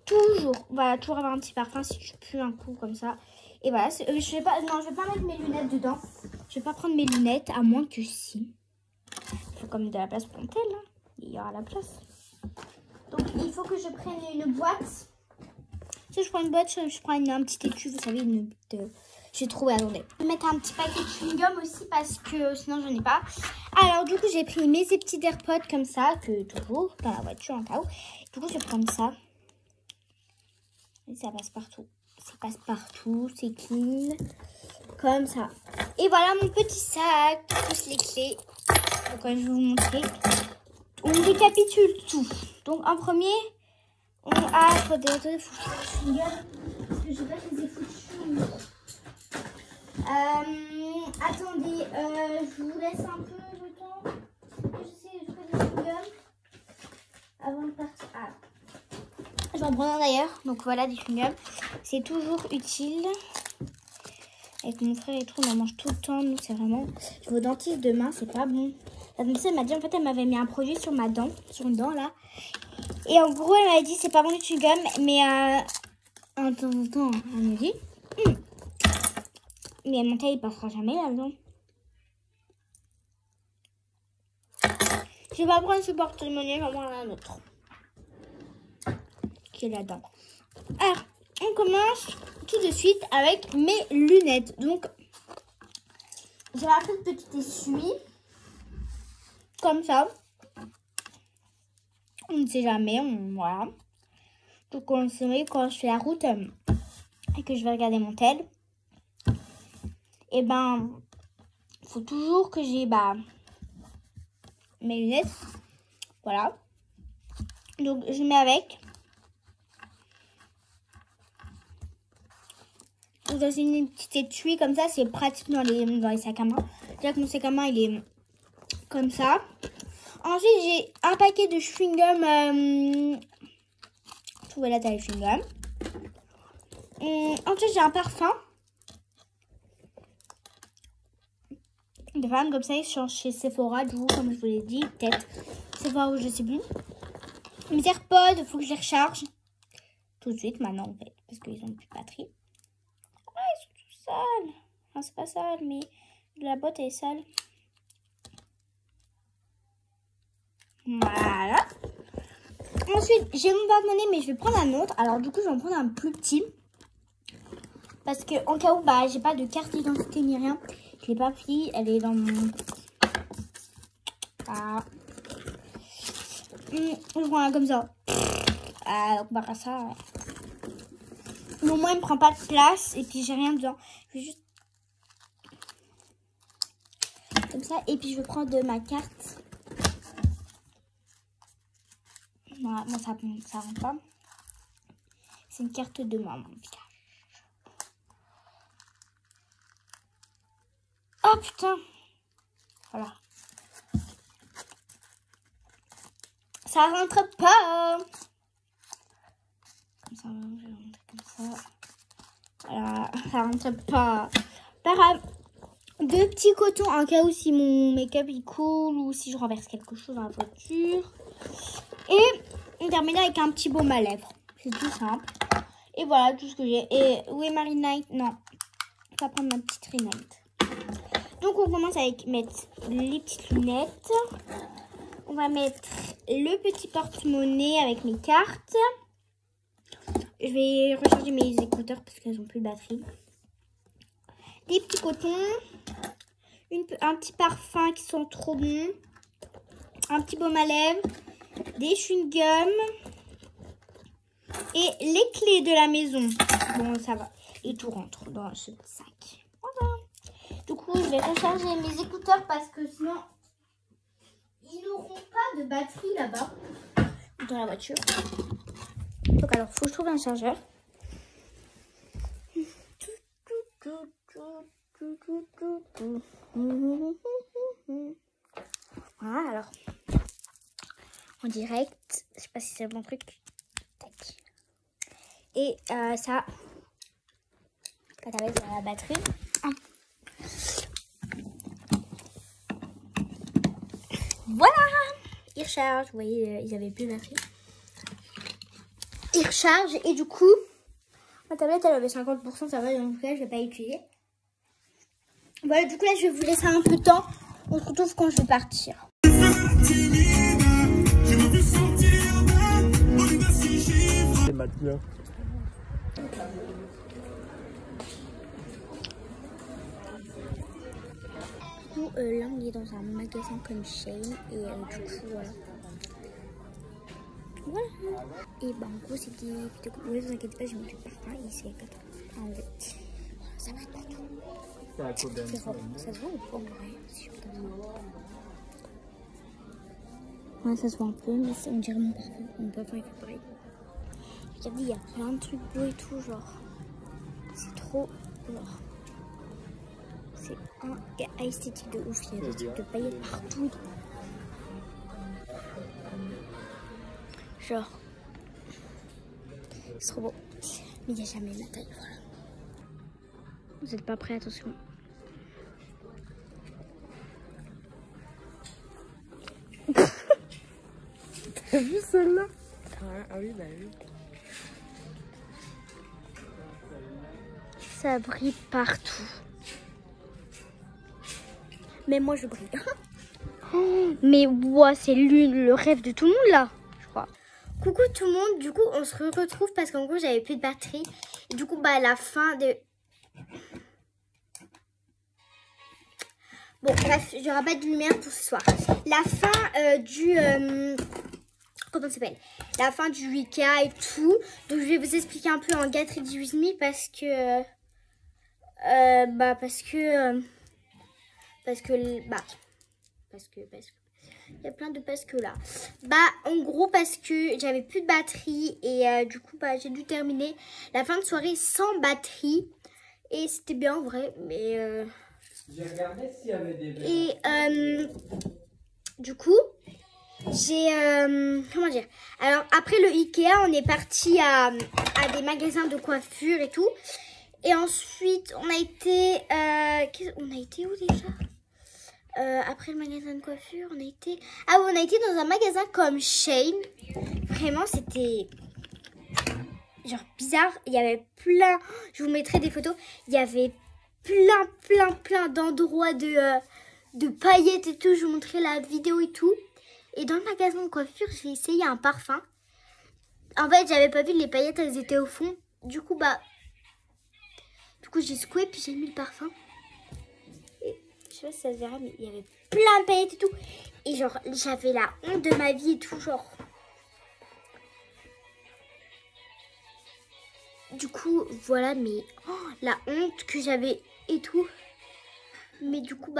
Toujours. Voilà, toujours avoir un petit parfum si je pue un coup comme ça. Et voilà, je vais pas mettre mes lunettes dedans. Je vais pas prendre mes lunettes, à moins que si. Il faut quand même de la place pour mon tel, hein. Il y aura la place. Donc, il faut que je prenne une boîte. Si je prends une boîte, je prends un petit étui, vous savez, j'ai trouvé, attendez. Je vais mettre un petit paquet de chewing-gum aussi parce que sinon, j'en ai pas. Alors, du coup, j'ai pris mes petits AirPods comme ça, que toujours dans la voiture en cas où. Du coup, je vais prendre ça. Et ça passe partout. Ça passe partout, c'est clean. Comme ça. Et voilà mon petit sac, plus les clés. Donc, je vais vous montrer. On récapitule tout. Donc, en premier, on a... Attendez, faut que je regarde. Parce que je sais pas si c'est foutu. Attendez, je vous laisse un peu le temps. Je fais des chewing-gums avant de partir. Ah. Je vais en prendre un d'ailleurs. Donc voilà, des chewing-gums. C'est toujours utile. Avec mon frère et tout, on en mange tout le temps. Nous, c'est vraiment... Je vais au dentiste demain, c'est pas bon. La dentiste, elle m'a dit, en fait, elle m'avait mis un produit sur ma dent. Sur une dent, là. Et en gros, elle m'a dit, c'est pas bon du chewing-gum. Mais en temps en temps, elle me dit... Mais mon taille, il passera jamais là-dedans. Je vais pas prendre ce porte-monnaie, je vais prendre un autre. Qui est là-dedans. Alors, on commence tout de suite avec mes lunettes. Donc, j'ai un petit essuie. Comme ça. On ne sait jamais. Voilà. Donc, on se met quand je fais la route et que je vais regarder mon tel. Et ben, faut toujours que j'ai mes lunettes. Voilà. Donc, je mets avec. Dans une petite étui comme ça, c'est pratique dans les sacs à main. Déjà que mon sac à main, il est comme ça. Ensuite, j'ai un paquet de chewing-gum. Trouvez la taille chewing-gum. Ensuite, j'ai un parfum. De femme comme ça, ils sont chez Sephora, du coup, comme je vous l'ai dit. Peut-être Sephora ou je sais plus. Mes AirPods, il faut que je les recharge. Tout de suite, maintenant, en fait. Parce qu'ils ont plus de batterie. Ah, ils sont tout sales. Enfin, c'est pas sale, mais la boîte est sale. Voilà. Ensuite, j'ai mon porte-monnaie, mais je vais prendre un autre. Alors, du coup, je vais en prendre un plus petit. Parce que, en cas où, j'ai pas de carte d'identité ni rien. Je l'ai pas pris. Elle est dans mon... Ah. Je prends un comme ça. Donc, ça... Mais au moins, il me prend pas de place. Et puis, j'ai rien dedans. Je vais juste... Comme ça. Et puis, je vais prendre ma carte. Voilà, moi ça rentre pas. C'est une carte de moi, mon visage. Oh putain. Voilà. Ça rentre pas. Comme ça, je vais montrer comme ça. Voilà, ça rentre pas. Pas grave. Deux petits cotons en cas où si mon make-up il coule ou si je renverse quelque chose dans la voiture. Et on termine avec un petit baume à lèvres. C'est tout simple. Et voilà tout ce que j'ai. Et où est ma Night? Non. On va prendre ma petite Night. Donc on commence avec mettre les petites lunettes. On va mettre le petit porte-monnaie avec mes cartes. Je vais recharger mes écouteurs parce qu'elles n'ont plus de batterie. des petits cotons, un petit parfum qui sent trop bon, un petit baume à lèvres, des chewing-gums et les clés de la maison. Bon, ça va. Et tout rentre dans ce sac. Voilà. Du coup, je vais recharger mes écouteurs parce que sinon, ils n'auront pas de batterie là-bas, dans la voiture. Donc alors, faut que je trouve un chargeur. Voilà, alors. En direct. Je sais pas si c'est le bon truc. Tac. Et ça. Quand tu avais la batterie. Voilà. Il recharge. Vous voyez, ils avaient plus de batterie. Il recharge et du coup, ma tablette elle avait 50%, ça va, donc là je vais pas utiliser. Voilà, du coup là je vais vous laisser un peu de temps. On se retrouve quand je vais partir. C'est maintenant. Nous, là on est dans un magasin comme Shein et du coup voilà. Voilà. Et bah en gros c'était vidéo. Ne vous inquiétez pas, je m'occupe pas. Ici il y a 4 ans. En fait. Ça brille pas tout. Ça se voit ou pas en vrai si je fais comme ça. Ouais, ça se voit un peu, mais on dirait mon parfum. Mon parfum il fait pareil. Regardez, il y a plein de trucs beaux et tout, genre. C'est trop genre. C'est esthétique de ouf. Il y a des trucs de paillettes partout. Genre. C'est trop beau. Mais il n'y a jamais ma taille, voilà. Vous n'êtes pas prêts, attention. T'as vu celle-là? Ah oui, bah oui. Ça brille partout. Mais moi, je brille. Mais ouais, c'est le rêve de tout le monde, là, je crois. Coucou tout le monde. Du coup, on se retrouve parce qu'en gros, j'avais plus de batterie. Et du coup, bah, à la fin de... Bon, bref, il n'y aura pas de lumière pour ce soir. La fin du... comment ça s'appelle? La fin du Wicca et tout. Donc, je vais vous expliquer un peu en 4 et 18 parce que... parce que il y a plein de parce que là. En gros, parce que j'avais plus de batterie et du coup, j'ai dû terminer la fin de soirée sans batterie. Et c'était bien en vrai, mais... J'ai regardé s'il y avait des... Et du coup, j'ai... comment dire? Alors, après le Ikea, on est parti à des magasins de coiffure et tout. Et ensuite, on a été... on a été où déjà? Après le magasin de coiffure, on a été... Ah oui, on a été dans un magasin comme Shein. Vraiment, c'était... genre bizarre. Il y avait plein... Je vous mettrai des photos. Il y avait plein d'endroits de paillettes et tout. Je vous montrerai la vidéo et tout. Et dans le magasin de coiffure, j'ai essayé un parfum. En fait, j'avais pas vu les paillettes, elles étaient au fond. Du coup, j'ai secoué puis j'ai mis le parfum. Et je sais pas si ça se verra, mais il y avait plein de paillettes et tout. Et genre, j'avais la honte de ma vie et tout, genre. Du coup, voilà, mais la honte que j'avais et tout. Mais du coup,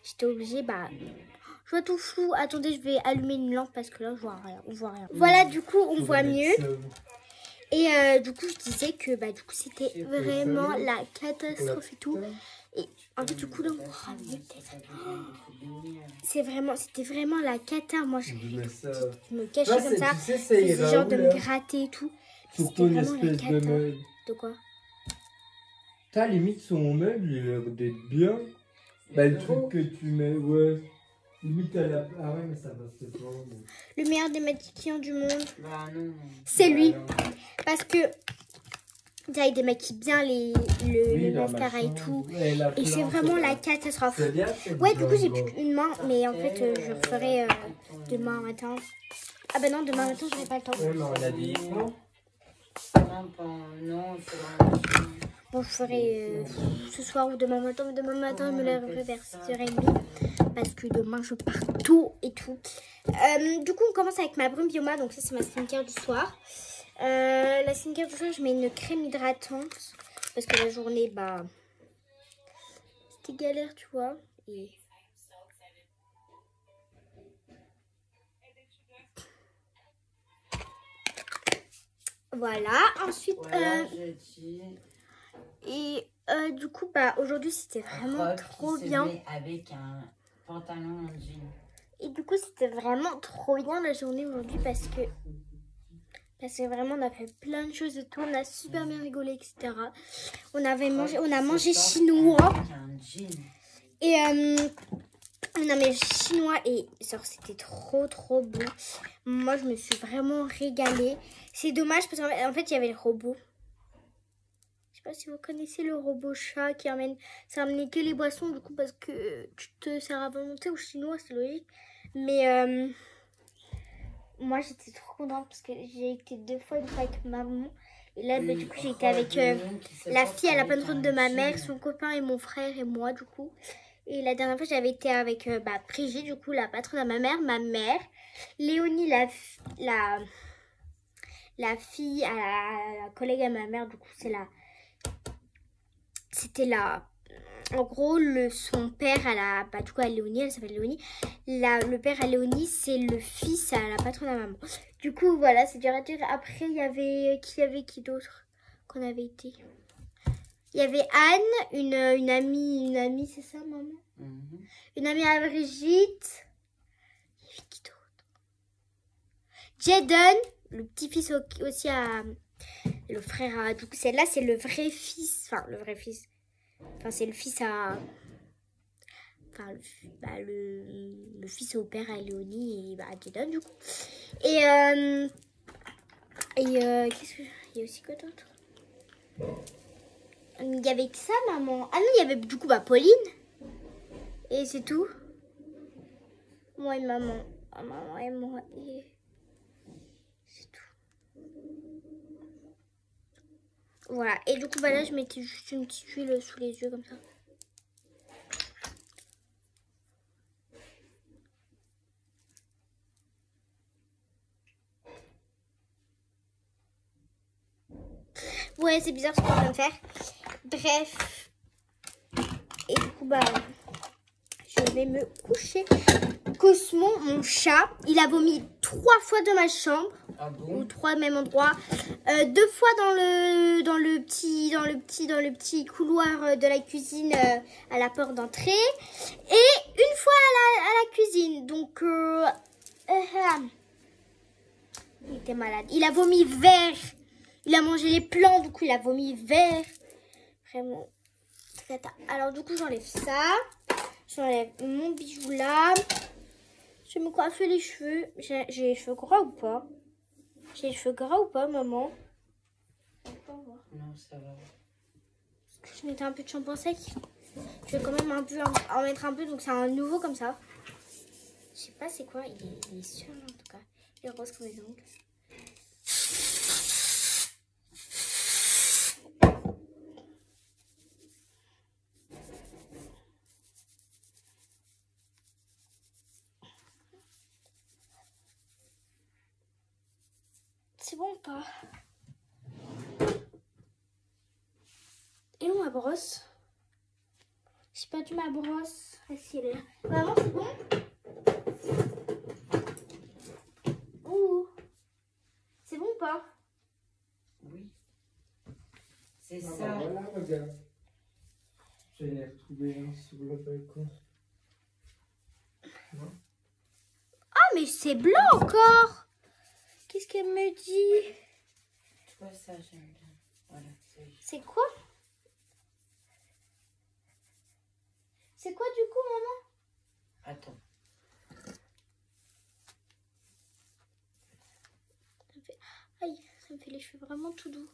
j'étais obligée, je vois tout flou. Attendez, je vais allumer une lampe parce que là, je vois rien. On voit rien. Voilà, du coup, on voit mieux. Et du coup, je disais que du coup, c'était vraiment la catastrophe et tout. Et en fait, du coup, là, on voit mieux peut-être. C'était vraiment la cata. Moi, je me cachais comme ça. C'est genre de me gratter et tout. Surtout une espèce de meuble. De quoi? T'as limite son meuble, il a l'air d'être bien. Le truc que tu mets, ouais. Limite à la... Ah ouais, mais ça va se faire. Le meilleur des maquillants du monde. C'est lui. Parce que il démaquille bien le mascara et tout. Et c'est vraiment la catastrophe. Ouais, du coup, j'ai plus qu'une main. Mais en fait, je referai demain matin. Ah bah non, demain matin, j'aurai pas le temps. Ouais, mais on a des écrans. Non, il faudra un Bon, je ferai ce soir ou demain matin. Mais demain matin, je me lèverai vers 6h30. Parce que demain, je pars tôt et tout. Du coup, on commence avec ma brume Bioma. Donc ça, c'est ma skincare du soir. La skincare du soir, je mets une crème hydratante. Parce que la journée, bah... c'était galère, tu vois. Et... voilà. Ensuite... Voilà, je dis... Et du coup, bah, aujourd'hui, c'était vraiment trop bien. Avec un pantalon en jean. Et du coup, c'était vraiment trop bien la journée aujourd'hui parce que vraiment, on a fait plein de choses et tout. On a super bien rigolé, etc. On a mangé chinois. Et on a mangé chinois et c'était trop bon. Moi, je me suis vraiment régalée. C'est dommage parce qu'en fait, il y avait le robot. Je sais pas si vous connaissez le robot chat qui amène, ça amenait que les boissons du coup parce que tu te sers à volonté au chinois, c'est logique. Mais moi j'étais trop contente parce que j'ai été une fois avec maman. Et là bah, du coup j'ai été avec la fille à la patronne de ma mère, son copain et mon frère et moi du coup. Et la dernière fois j'avais été avec Brigitte du coup la patronne de ma mère, Léonie la fille à la collègue à ma mère du coup c'était là. En gros, son père à du coup à Léonie, elle s'appelle Léonie. Le père à Léonie, c'est le fils à la patronne à maman. Du coup, voilà, c'est dur à dire. Après, il y avait qui d'autre qu'on avait été. Il y avait Anne, une amie, c'est ça, maman? Une amie à Brigitte. Il y avait qui d'autre? Jaden, le petit-fils aussi à... Le frère à... Du coup, celle-là, c'est le vrai fils. Enfin, le vrai fils. Enfin, c'est le fils à... Enfin, le fils au père à Léonie et à Jaden, du coup. Et qu'est-ce que... Il y a aussi quoi d'autre? Il y avait que ça, maman. Ah non, il y avait du coup, Pauline. Et c'est tout. Moi et maman. Maman et moi. Et... c'est tout. Voilà, et du coup, là, je mettais juste une petite huile sous les yeux, comme ça. Ouais, c'est bizarre ce qu'on vient de faire. Bref. Et du coup, je vais me coucher. Cosmo, mon chat, il a vomi 3 fois dans ma chambre. Ah bon? Ou 3 même endroits. 2 fois dans le petit couloir de la cuisine à la porte d'entrée. Et une fois à la cuisine. Donc, il était malade. Il a vomi vert. Il a mangé les plants, du coup il a vomi vert. Vraiment. Alors du coup j'enlève ça. J'enlève mon bijou là. Je vais me coiffer les cheveux. J'ai les cheveux gras ou pas? J'ai les cheveux gras ou pas, maman? Non, ça va. Parce que je mettais un peu de shampoing sec. Je vais quand même en mettre un peu, donc c'est un nouveau comme ça. Je sais pas c'est quoi, il est sûr en tout cas. Il est rose comme les ongles. C'est bon ou pas? Et où ma brosse? J'ai perdu ma brosse. Ah si, elle est là. Maman, c'est bon? Ouh. C'est bon ou pas? Oui. C'est Ah ça. voilà, regarde. Je l'ai retrouvé sur le balcon. Non? Ah, mais c'est blanc encore! Qu'est-ce qu'elle me dit? Tu vois ça, j'aime bien. Voilà. C'est quoi? C'est quoi du coup, maman? Attends. Aïe, ça me fait les cheveux vraiment tout doux.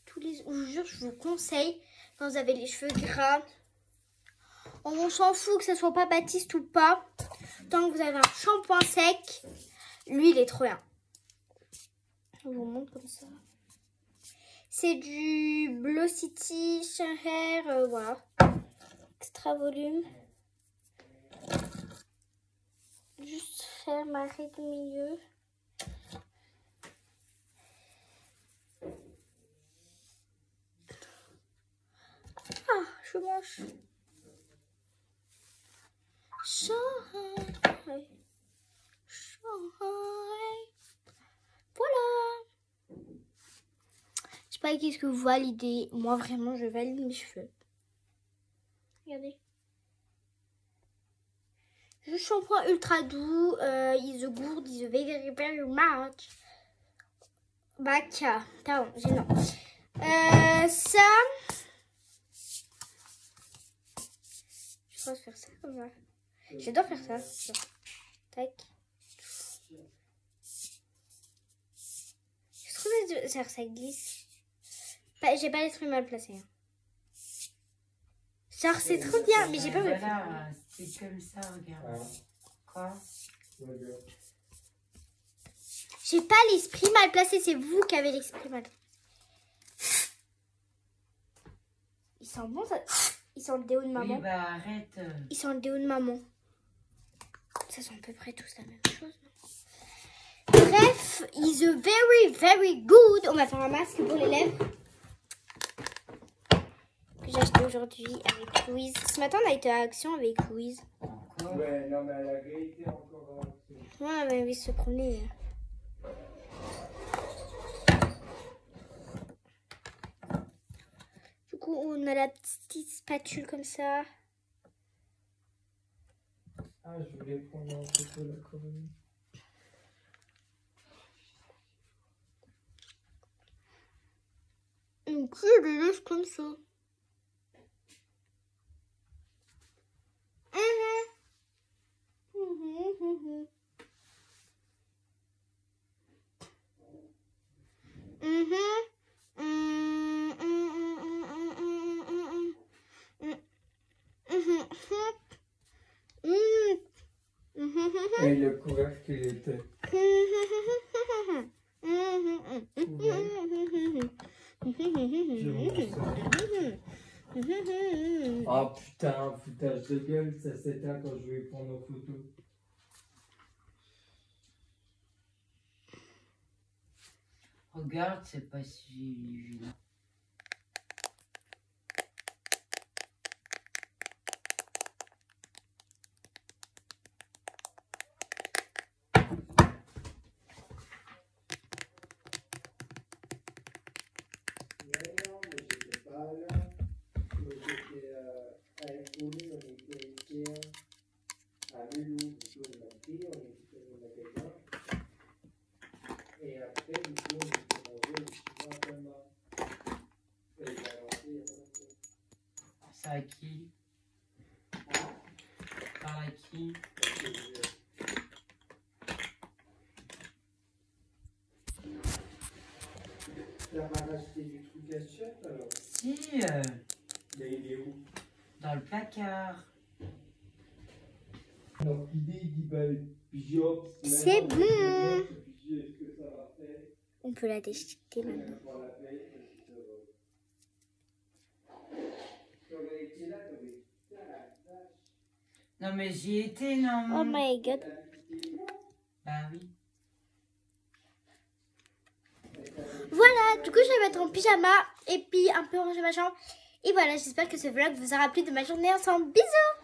Je vous jure, je vous conseille, quand vous avez les cheveux gras, on s'en fout que ça soit pas Baptiste ou pas, tant que vous avez un shampoing sec, lui il est trop bien. Je vous montre comme ça. C'est du Blue City Hair, voilà. Extra volume. Juste faire ma raie du milieu. Ah, je mange. Shanghai. Shanghai. Voilà. Je sais pas qu'est-ce que vous validez. Moi, vraiment, je valide mes cheveux. Regardez. Le shampoing ultra doux. Is a good, is a very, very much. Baka. Pardon, j'ai non. Ça. Je pense faire ça comme ça. J'adore faire ça. Genre, tac. Je trouve que ça glisse. J'ai pas l'esprit mal placé. Hein. Genre c'est trop bien, mais j'ai pas envie de faire. Voilà, c'est comme ça, regarde. Quoi? J'ai pas l'esprit mal placé, c'est vous qui avez l'esprit mal placé. Ils sont bons, ça. Ils sont le déo de maman. Oui, bah arrête. Ils sont le déo de maman. Ça sent à peu près tous la même chose. Bref, is a very, very good. On va faire un masque pour les lèvres. Que j'ai acheté aujourd'hui avec Louise. Ce matin, on a été à Action avec Louise. Encore? Ouais, non, mais elle a été encore à Action. Ouais, on avait envie de se promener. Du coup, on a la petite spatule comme ça. Ah, je voulais prendre en photo la colonie. Et puis, je les laisse comme ça. Et le couvercle qu'il était. Oh putain, foutage de gueule, ça s'éteint quand je vais prendre nos photos. Regarde, c'est pas si évident. Non, mais j'étais pas là. J'étais avec Pauline, on était au Ikea, à Mulhouse, du coup, on a pris, on était au magasin. Et après, du coup, on était mangé au cinéma Thomas. Et il a lancé il y a pas longtemps. Ça à qui? Par à qui? T'as pas racheté du truc à chef alors? Si, Mais il est où? dans le placard. Donc l'idée, il dit, bah, Pidgeot, C'est bon. Est-ce que ça va faire? On peut la déchiqueter maintenant. Pour la paix, et puis ça va. T'aurais été là, t'aurais dit, putain, la vache. Non, mais j'y étais, non? Oh my god. Bah oui. Voilà, du coup je vais mettre en pyjama et puis un peu ranger ma chambre. Et voilà, j'espère que ce vlog vous aura plu de ma journée ensemble. Bisous!